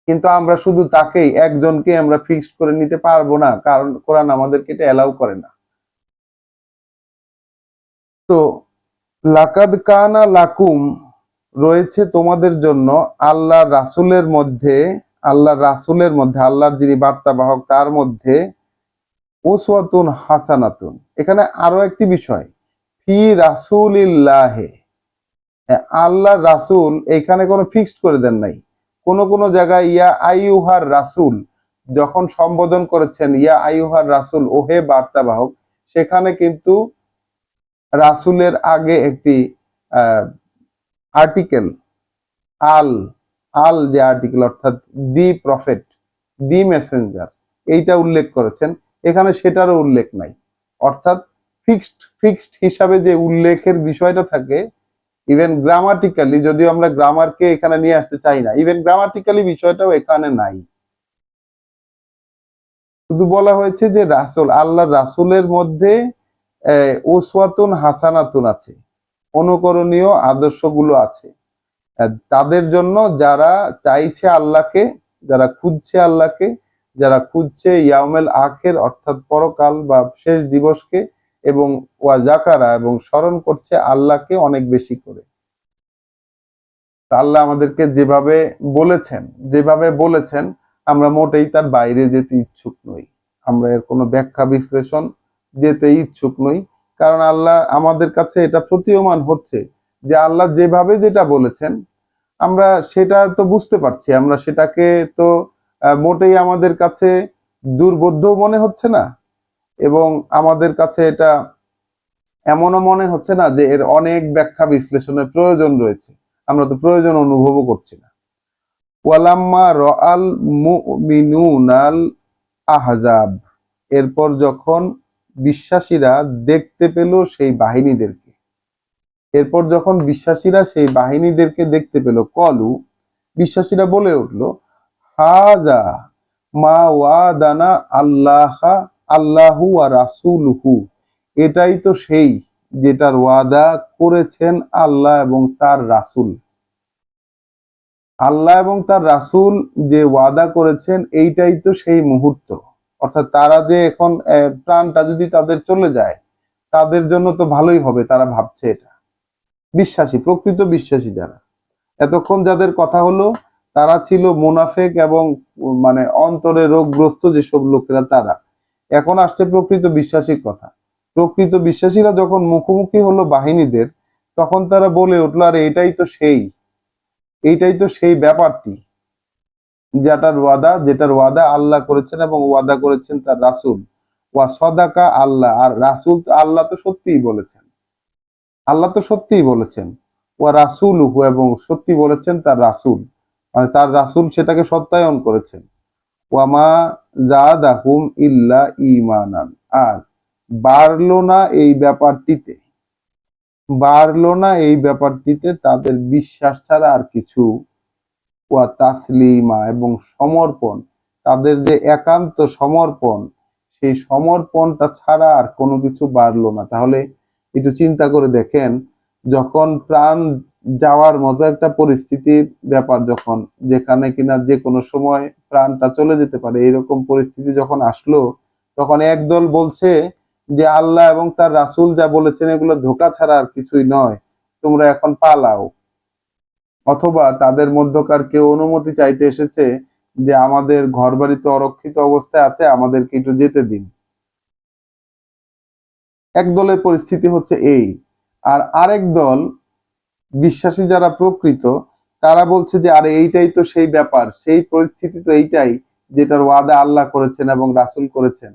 কিন্তু আমরা শুধু তাকেই, একজনকে আমরা ফিক্সড করে নিতে পারবো না, কারণ কোরআন আমাদেরকে এটা এলাও করে না। তো লাকাদ কানা লাকুম রয়েছে তোমাদের জন্য আল্লাহ রাসূলের মধ্যে, আল্লাহর যিনি বার্তাবাহক তার মধ্যে উসওয়াতুন হাসানাতুন। এখানে আরো একটি বিষয়, ফি রাসূলিল্লাহে, আল্লাহ রাসূল এখানে কোনো ফিক্সড করে দেন নাই। কোন কোন জায়গায় ইয়া আইয়ুহার রাসূল যখন সম্বোধন করেছেন, ইয়া আইয়ুহার রাসূল, ওহে বার্তাবাহক, সেখানে কিন্তু রাসূলের আগে একটি আর্টিকেল আল, যে আর্টিকেল অর্থাৎ দি প্রফেট, দি মেসেঞ্জার, এইটা উল্লেখ করেছেন। এখানে সেটারও উল্লেখ নাই। অর্থাৎ ফিক্সড হিসাবে যে উল্লেখের বিষয়টা থাকে, ইভেন গ্রামাটিক্যালি, যদিও আমরা গ্রামারকে এখানে নিয়ে আসতে চাই না, ইভেন গ্রামাটিক্যালি বিষয়টাও এখানে নাই। শুধু বলা হয়েছে যে রাসূল, আল্লাহ রাসূলের মধ্যে উসওয়াতুন হাসানাতুন আছে, অনুকরণীয় আদর্শগুলো আছে তাদের জন্য, যারা চাইছে আল্লাহকে, যারা খুঁজছে আল্লাহকে, যারা খুঁজছে ইয়াউমেল আখির অর্থাৎ পরকাল বা শেষ দিবসকে, এবং ওয়া যাকারা, এবং স্মরণ করছে আল্লাহকে অনেক বেশি করে। আল্লাহ আমাদেরকে যেভাবে বলেছেন আমরা মোটেই তার বাইরে যেতে ইচ্ছুক নই, আমরা এর কোনো ব্যাখ্যা বিশ্লেষণ যেতে ইচ্ছুক নই। কারণ আল্লাহ আমাদের কাছে এটা প্রতীয়মান হচ্ছে যে আল্লাহ যেভাবে যেটা বলেছেন আমরা সেটা তো বুঝতে পারছি, আমরা সেটাকে তো মোটেই আমাদের কাছে দুর্বোধ্য মনে হচ্ছে না, এবং আমাদের কাছে এটা এমনও মনে হচ্ছে না যে এর অনেক ব্যাখ্যা বিশ্লেষণের প্রয়োজন রয়েছে, আমরা তো প্রয়োজন অনুভবও করছি না। ওয়ালাম্মা রাআল মুমিনুনাল আহজাব, এরপর যখন বিশ্বাসীরা দেখতে পেল সেই বাহিনীদেরকে, সেই বাহিনীদেরকে দেখতে পেল, কলু, বিশ্বাসীরা বলে উঠল, হাজা মা ওয়াদানা আল্লাহু ওয়া রাসূলুহু, এটাই তো সেই যেটার ওয়াদা করেছেন আল্লাহ এবং তার রাসূল। আল্লাহ এবং তার রাসূল যে ওয়াদা করেছেন এইটাই তো সেই মুহূর্ত। অর্থাৎ তারা যে এখন প্রাণটা যদি তাদের চলে যায়, তাদের জন্য তো ভালোই হবে, তারা ভাবছে এটা। বিশ্বাসী, প্রকৃত বিশ্বাসী যারা, এতক্ষণ যাদের কথা হলো তারা ছিল মুনাফেক এবং মানে অন্তরে রোগগ্রস্ত যেসব লোকেরা, তারা। এখন আসছে প্রকৃত বিশ্বাসীর কথা। প্রকৃত বিশ্বাসীরা যখন মুখোমুখি হলো বাহিনীদের, তখন তারা বলে উঠলো, আরে এইটাই তো সেই ব্যাপারটি যেটার ওয়াদা আল্লাহ করেছেন এবং ওয়াদা করেছেন তার রাসূল। ওয়া সদাকা আল্লাহ, আর রাসূল, আল্লাহ তো সত্যিই বলেছেন, ওয়া রাসূলুহু, এবং সত্যি বলেছেন তার রাসূল, মানে তার রাসূল সেটাকে সত্যায়ন করেছেন। ওয়া মা যাদাহুম ইল্লা ঈমানান, আর বাড়লো না এই ব্যাপারটিতে তাদের বিশ্বাস ছাড়া আর কিছু। ওয়া তাসলিমা, এবং সমর্পণ, তাদের যে একান্ত সমর্পণ, সেই সমর্পণটা ছাড়া আর কোনো কিছু বাড়লো না। তাহলে একটু চিন্তা করে দেখেন, যখন প্রাণ যাওয়ার মতো একটা পরিস্থিতির ব্যাপার, যখন যেখানে কিনা যে কোনো সময় প্রাণটা চলে যেতে পারে, এরকম পরিস্থিতি যখন আসলো, তখন একদল বলছে যে আল্লাহ এবং তার রাসূল যা বলেছেন এগুলো ধোঁকা ছাড়া আর কিছুই নয়, তোমরা এখন পালাও। অথবা তাদের মধ্যকার কেউ অনুমতি চাইতে এসেছে যে আমাদের ঘরবাড়ি তো অরক্ষিত অবস্থায় আছে, আমাদেরকে একটু যেতে দিন। এক দলের পরিস্থিতি হচ্ছে এই, আর আরেক দল বিশ্বাসী যারা প্রকৃত, তারা বলছে যে আরে এইটাই তো সেই ব্যাপার, সেই পরিস্থিতি তো এইটাই, যেটার ওয়াদা আল্লাহ করেছেন এবং রাসূল করেছেন,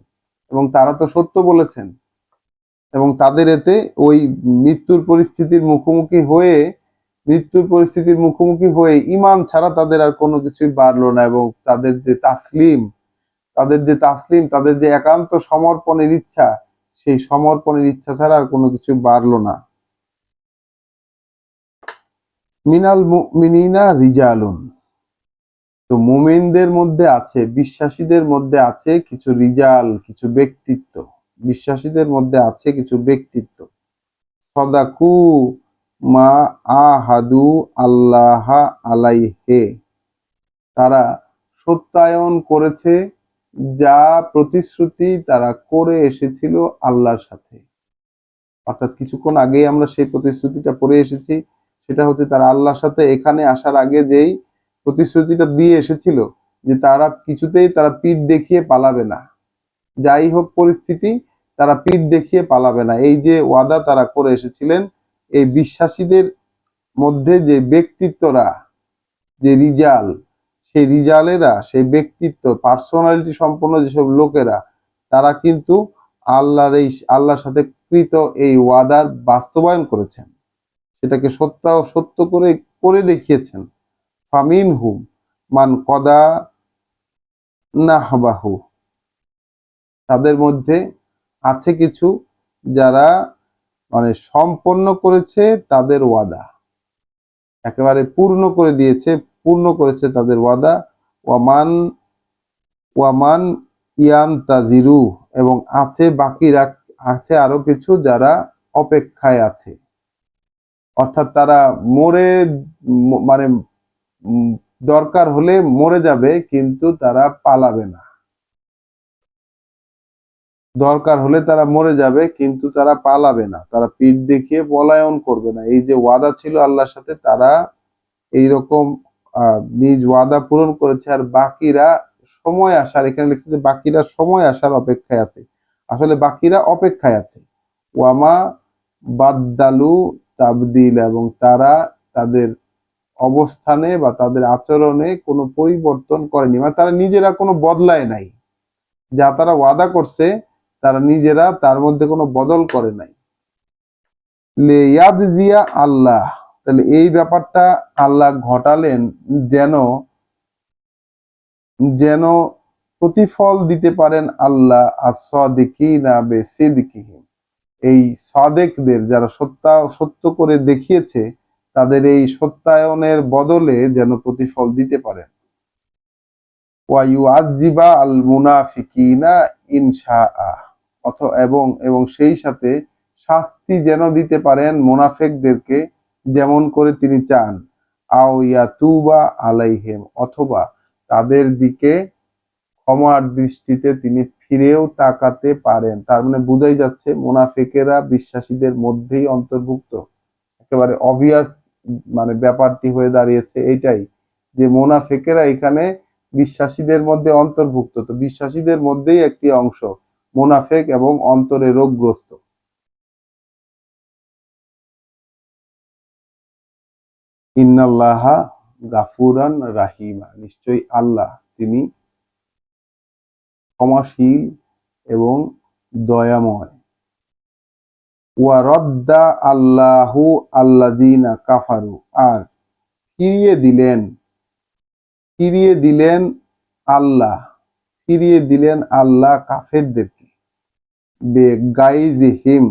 এবং তারা তো সত্য বলেছেন। এবং তাদের এতে ওই মৃত্যুর পরিস্থিতির মুখোমুখি হয়ে ঈমান ছাড়া তাদের আর কোনো কিছুই বাড়লো না। এবং তাদের যে একান্ত সমর্পণের ইচ্ছা, সেই সমর্পণের ইচ্ছা ছাড়া আর কোনো কিছু বাড়লো না। মিনাল মুমিনিনা রিজালুন, তো মুমিনদের মধ্যে আছে, বিশ্বাসীদের মধ্যে আছে কিছু রিজাল, কিছু ব্যক্তিত্ব। বিশ্বাসীদের মধ্যে আছে কিছু ব্যক্তিত্ব। সদাকু মা আহাদু আল্লাহ আলাইহে, তারা সত্যায়ন করেছে যা প্রতিশ্রুতি তারা করে এসেছিল আল্লাহর সাথে। অর্থাৎ কিছুক্ষণ আগেই আমরা সেই প্রতিশ্রুতিটা পড়ে এসেছি। সেটা হচ্ছে তারা আল্লাহর সাথে এখানে আসার আগে যেই প্রতিশ্রুতিটা দিয়ে এসেছিল, যে তারা পিঠ দেখিয়ে পালাবে না, যাই হোক পরিস্থিতি তারা পিঠ দেখিয়ে পালাবে না। এই যে ওয়াদা তারা করে এসেছিলেন, এই বিশ্বাসীদের মধ্যে যে ব্যক্তিত্বরা, যে রিজাল, সেই রিজালেরা, সেই ব্যক্তিত্ব, পার্সোনালিটি সম্পন্ন যেসব লোকেরা, তারা কিন্তু আল্লাহর সাথে কৃত এই ওয়াদার বাস্তবায়ন করেছেন, সেটাকে সত্য করে করে দেখিয়েছেন। ফামিন হুম মান কদা নাহবাহু, তাদের মধ্যে আছে কিছু যারা মানে সম্পন্ন করেছে তাদের ওয়াদা, একেবারে পূর্ণ করেছে তাদের ওয়াদা। ওয়ামান ওয়ামান ইয়ান্তাজিরু, এবং আছে আরো কিছু যারা অপেক্ষায় আছে। অর্থাৎ তারা মানে উম, দরকার হলে মরে যাবে, কিন্তু তারা পালাবে না। দরকার হলে তারা মরে যাবে, কিন্তু তারা পালাবে না, তারা পিঠ দেখিয়ে পলায়ন করবে না। এই যে ওয়াদা ছিল আল্লাহর সাথে, তারা এইরকম নিজ ওয়াদা পূরণ করেছে। আর বাকিরা সময় আসার, এখানে লিখছে যে বাকিরা সময় আসার অপেক্ষায় আছে, আসলে বাকিরা অপেক্ষায় আছে। ওয়ামা বাদ্দালু তাবদিল, এবং তারা তাদের অবস্থানে বা তাদের আচরণে কোনো পরিবর্তন করেনি, মানে তারা নিজেরা কোনো বদলায় নাই। যা তারা ওয়াদা করছে, তারা নিজেরা তার মধ্যে কোনো বদল করে নাই। লিয়াজজিয়া আল্লাহ, তাহলে এই ব্যাপারটা আল্লাহ ঘটালেন যেন যেন প্রতিফল দিতে পারেন আল্লাহ as-সাদিকিনা বিসিদকিহিম, এই সাদেকদের, যারা সত্য করে দেখিয়েছে, তাদের এই সত্যায়নের বদলে যেন প্রতিফল দিতে পারেন। ওয়া ইউআযযিবা আল মুনাফিকিনা ইনশাআ, এবং সেই সাথে শাস্তি যেন দিতে পারেন মুনাফিকদেরকে, যেমন করে তিনি চান। আও ইয়াতুবা আলাইহিম, অথবা তাদের দিকে ক্ষমার দৃষ্টিতে তিনি ফিরেও তাকাতে পারেন। তার মানে বোঝাই যাচ্ছে মুনাফিকেরা বিশ্বাসীদের মধ্যেই অন্তর্ভুক্ত। একেবারে অবভিয়াস মানে ব্যাপারটি হয়ে দাঁড়িয়েছে এইটাই, যে মুনাফিকেরা এখানে বিশ্বাসীদের মধ্যে অন্তর্ভুক্ত। তো বিশ্বাসীদের মধ্যেই একটি অংশ মুনাফিক এবং অন্তরে রোগগ্রস্ত। ইন্নাল্লাহা গাফুরান রাহিমা, নিশ্চয়ই আল্লাহ তিনি ক্ষমাশীল এবং দয়াময়। ওয়া রদ্দা আল্লাহু আল্লাযিনা কাফারু, আর ফিরিয়ে দিলেন ফিরিয়ে দিলেন আল্লাহ ফিরিয়ে দিলেন আল্লাহ কাফেরদেরকে। বেগাইজিহিম,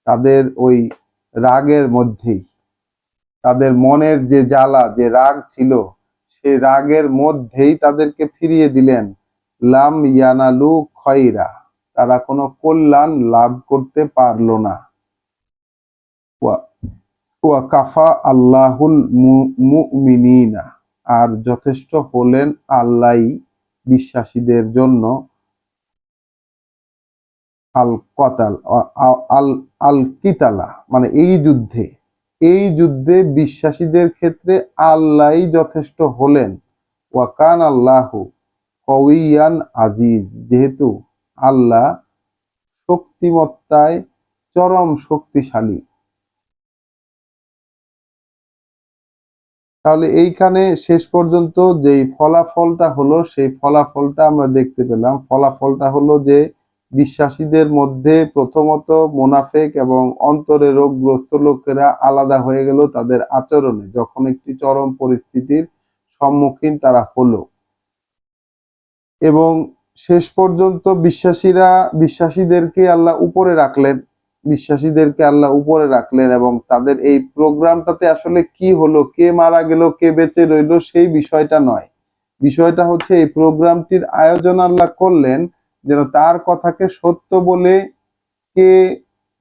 তাদের ওই রাগের মধ্যেই, তাদের মনের যে জ্বালা, যে রাগ ছিল, সেই রাগের মধ্যেই তাদেরকে ফিরিয়ে দিলেন। লাম ইয়ানালু খয়রা, তারা কোনো কল্যাণ লাভ করতে পারলো না। ওয়া কাফা আল্লাহুল মুমিনিনা, আর যথেষ্ট হলেন আল্লাহই বিশ্বাসীদের জন্য আল কতাল আল আল কিতালা, মানে এই যুদ্ধে বিশ্বাসীদের ক্ষেত্রে আল্লাহই যথেষ্ট হলেন। ওয়াকান আল্লাহু কওয়িয়ান আজিজ, যেহেতু আল্লাহ শক্তিমত্তায় চরম শক্তিশালী। তাহলে এইখানে শেষ পর্যন্ত যেই ফলাফলটা হলো সেই ফলাফলটা আমরা দেখতে পেলাম। ফলাফলটা হলো যে বিশ্বাসীদের মধ্যে প্রথমত মুনাফিক এবং অন্তরে রোগগ্রস্ত লোকেরা আলাদা হয়ে গেল তাদের আচরণে, যখন একটি চরম পরিস্থিতির সম্মুখীন তারা হলো। এবং শেষ পর্যন্ত বিশ্বাসীদেরকে আল্লাহ উপরে রাখলেন, বিশ্বাসীদেরকে আল্লাহ উপরে রাখলেন এবং তাদের এই প্রোগ্রামটাতে আসলে কি হলো, কে মারা গেল, কে বেঁচে রইল, সেই বিষয়টা নয়। বিষয়টা হচ্ছে এই প্রোগ্রামটির আয়োজন আল্লাহ করলেন যেন তার কথাকে সত্য বলে কে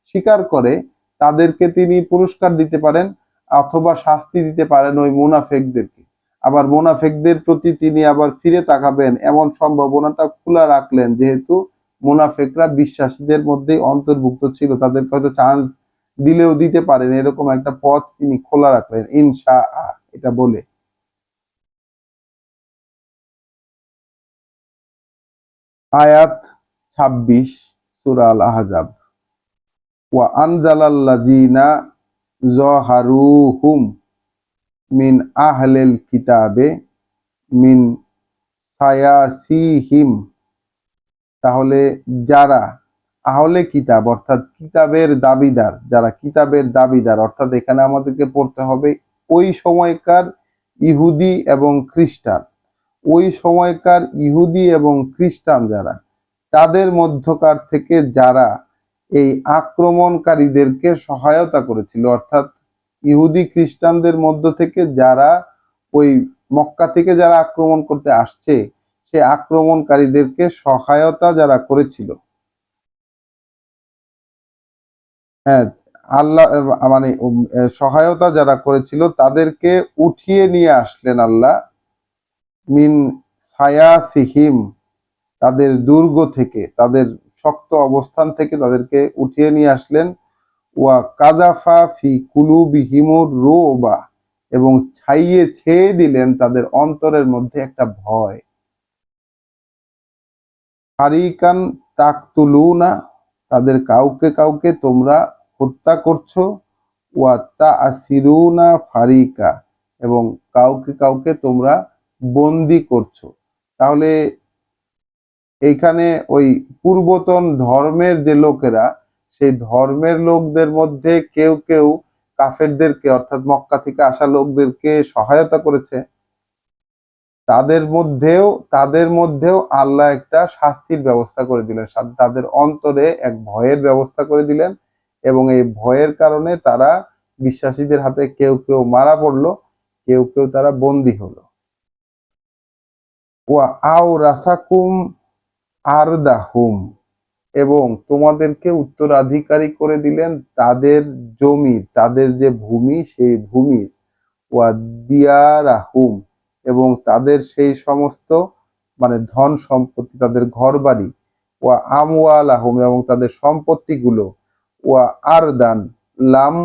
স্বীকার করে তাদেরকে তিনি পুরস্কার দিতে পারেন অথবা শাস্তি দিতে পারেন ওই মুনাফেকদেরকে। আবার মুনাফেকদের প্রতি তিনি আবার ফিরে তাকাবেন এমন সম্ভাবনাটা খোলা রাখলেন, যেহেতু মুনাফেকরা বিশ্বাসীদের মধ্যেই অন্তর্ভুক্ত ছিল, তাদেরকে হয়তো চান্স দিলেও দিতে পারেন, এরকম একটা পথ তিনি খোলা রাখলেন ইনশাআল্লাহ, এটা বলে। আয়াত ২৬ সূরা আল আহজাব। ওয়া আনজালাল্লাযীনা যাহারুহুম মিন আহলিল কিতাবে মিন সায়াসিহিম। তাহলে যারা আহলে কিতাব অর্থাৎ কিতাবের দাবিদার, যারা কিতাবের দাবিদার অর্থাৎ এখানে আমাদেরকে পড়তে হবে ওই সময়কার ইহুদি এবং খ্রিস্টান, ওই সময়কার ইহুদি এবং খ্রিস্টান যারা, তাদের মধ্যকার থেকে যারা এই আক্রমণকারীদেরকে সহায়তা করেছিল, অর্থাৎ ইহুদি খ্রিস্টানদের মধ্য থেকে যারা ওই মক্কা থেকে যারা আক্রমণ করতে আসছে, সে আক্রমণকারীদেরকে সহায়তা যারা করেছিল, হ্যাঁ, আল্লাহ মানে সহায়তা যারা করেছিল তাদেরকে উঠিয়ে নিয়ে আসলেন আল্লাহ মিন সায়াসিহিম, তাদের দুর্গ থেকে, তাদের শক্ত অবস্থান থেকে তাদেরকে উঠিয়ে নিয়ে আসলেন। ওয়া কাযাফা ফি কুলুবিহিমুর রুবা, এবং ছাইয়ে ছেয়ে দিলেন তাদের অন্তরের মধ্যে একটা ভয়। ফারিকান তাকতুলুনা, তাদের কাউকে কাউকে তোমরা হত্যা করছো, ওয়া তা'সিরুনা ফারিকা, এবং কাউকে কাউকে তোমরা বন্দি করছো। তাহলে এইখানে ওই পূর্বতন ধর্মের যে লোকেরা, সেই ধর্মের লোকদের মধ্যে কেউ কেউ কাফেরদেরকে অর্থাৎ মক্কা থেকে আসা লোকদেরকে সহায়তা করেছে, তাদের মধ্যেও আল্লাহ একটা শাস্তির ব্যবস্থা করে দিলেন, তাদের অন্তরে এক ভয়ের ব্যবস্থা করে দিলেন এবং এই ভয়ের কারণে তারা বিশ্বাসীদের হাতে কেউ কেউ মারা পড়লো, কেউ কেউ তারা বন্দী হলো। ওয়া আও রাসাকুম আরদাহুম, এবং তোমাদেরকে উত্তরাধিকারী করে দিলেন তাদের জমির, তাদের যে ভূমি সেই ভূমির। ওয়া দিয়ারাহুম, এবং তাদের সেই সমস্ত মানে ধন সম্পত্তি, তাদের ঘর বাড়ি। ওয়া আমওয়ালাহুম, এবং তাদের সম্পত্তিগুলো। ওয়া আরদান লাম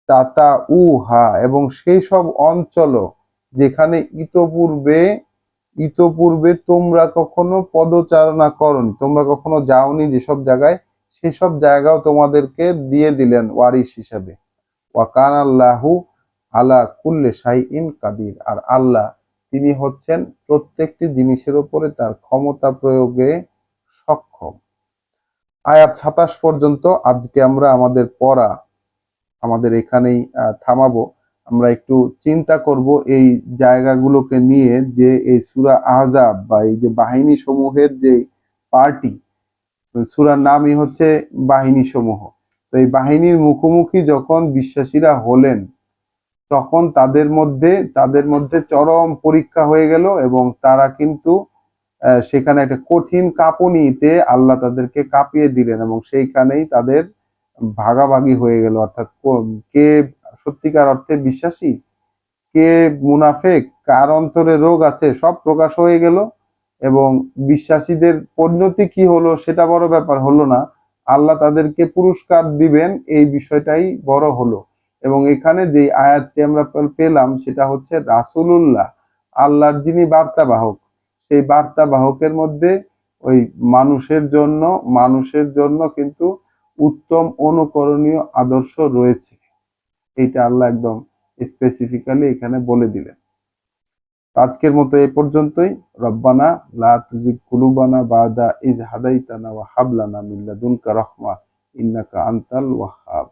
তাতা উহা, এবং সেই সব অঞ্চলও যেখানে ইতপূর্বে তোমরা কখনো পদচারণা করনি, তোমরা কখনো যাওনি যেসব জায়গায়, সেসব জায়গাও তোমাদেরকে দিয়ে দিলেন ওয়ারিশ হিসাবে। ওয়া কানাল্লাহু আলা কুল্লি শাইইন কাদির, আর আল্লাহ তিনি হচ্ছেন প্রত্যেকটি জিনিসের উপরে তার ক্ষমতা প্রয়োগে সক্ষম। আয়াত ২৭ পর্যন্ত আজকে আমরা আমাদের পড়া আমাদের এখানেই থামাবো। আমরা একটু চিন্তা করব এই জায়গাগুলোকে নিয়ে, যে এই সূরা আহজাব বা এই যে বাহিনী সমূহের যে পার্টি, সূরার নামই হচ্ছে বাহিনী সমূহ। তো এই বাহিনীর মুখোমুখি যখন বিশ্বাসীরা হলেন, তখন তাদের মধ্যে চরম পরীক্ষা হয়ে গেল এবং তারা কিন্তু সেখানে একটা কঠিন কাঁপুনিতে আল্লাহ তাদেরকে কাঁপিয়ে দিলেন এবং সেইখানেই তাদের ভাগাভাগি হয়ে গেল, অর্থাৎ কে সত্যিকার অর্থে বিশ্বাসী, কে মুনাফেক, কার অন্তরে রোগ আছে, সব প্রকাশ হয়ে গেল। এবং বিশ্বাসীদের পরিণতি কি হলো সেটা বড় ব্যাপার হলো না, আল্লাহ তাদেরকে পুরস্কার দিবেন এই বিষয়টাই বড় হলো। এবং এখানে যে আয়াতটি আমরা পেলাম সেটা হচ্ছে রাসূলুল্লাহ, আল্লাহর যিনি বার্তাবাহক, সেই বার্তাবাহকের মধ্যে ওই মানুষের জন্য কিন্তু উত্তম অনুকরণীয় আদর্শ রয়েছে। এইটা আল্লাহ একদম স্পেসিফিক্যালি এখানে বলে দিলেন। আজকের মতো এ পর্যন্তই। রব্বানা লা তুজিগ কুলুবানা বাদা ইজ হাদাইতানা ওয়া হাব লানা মিন লাদুনকা রাহমা ইন্নাকা আনতাল ওয়াহ্হাব।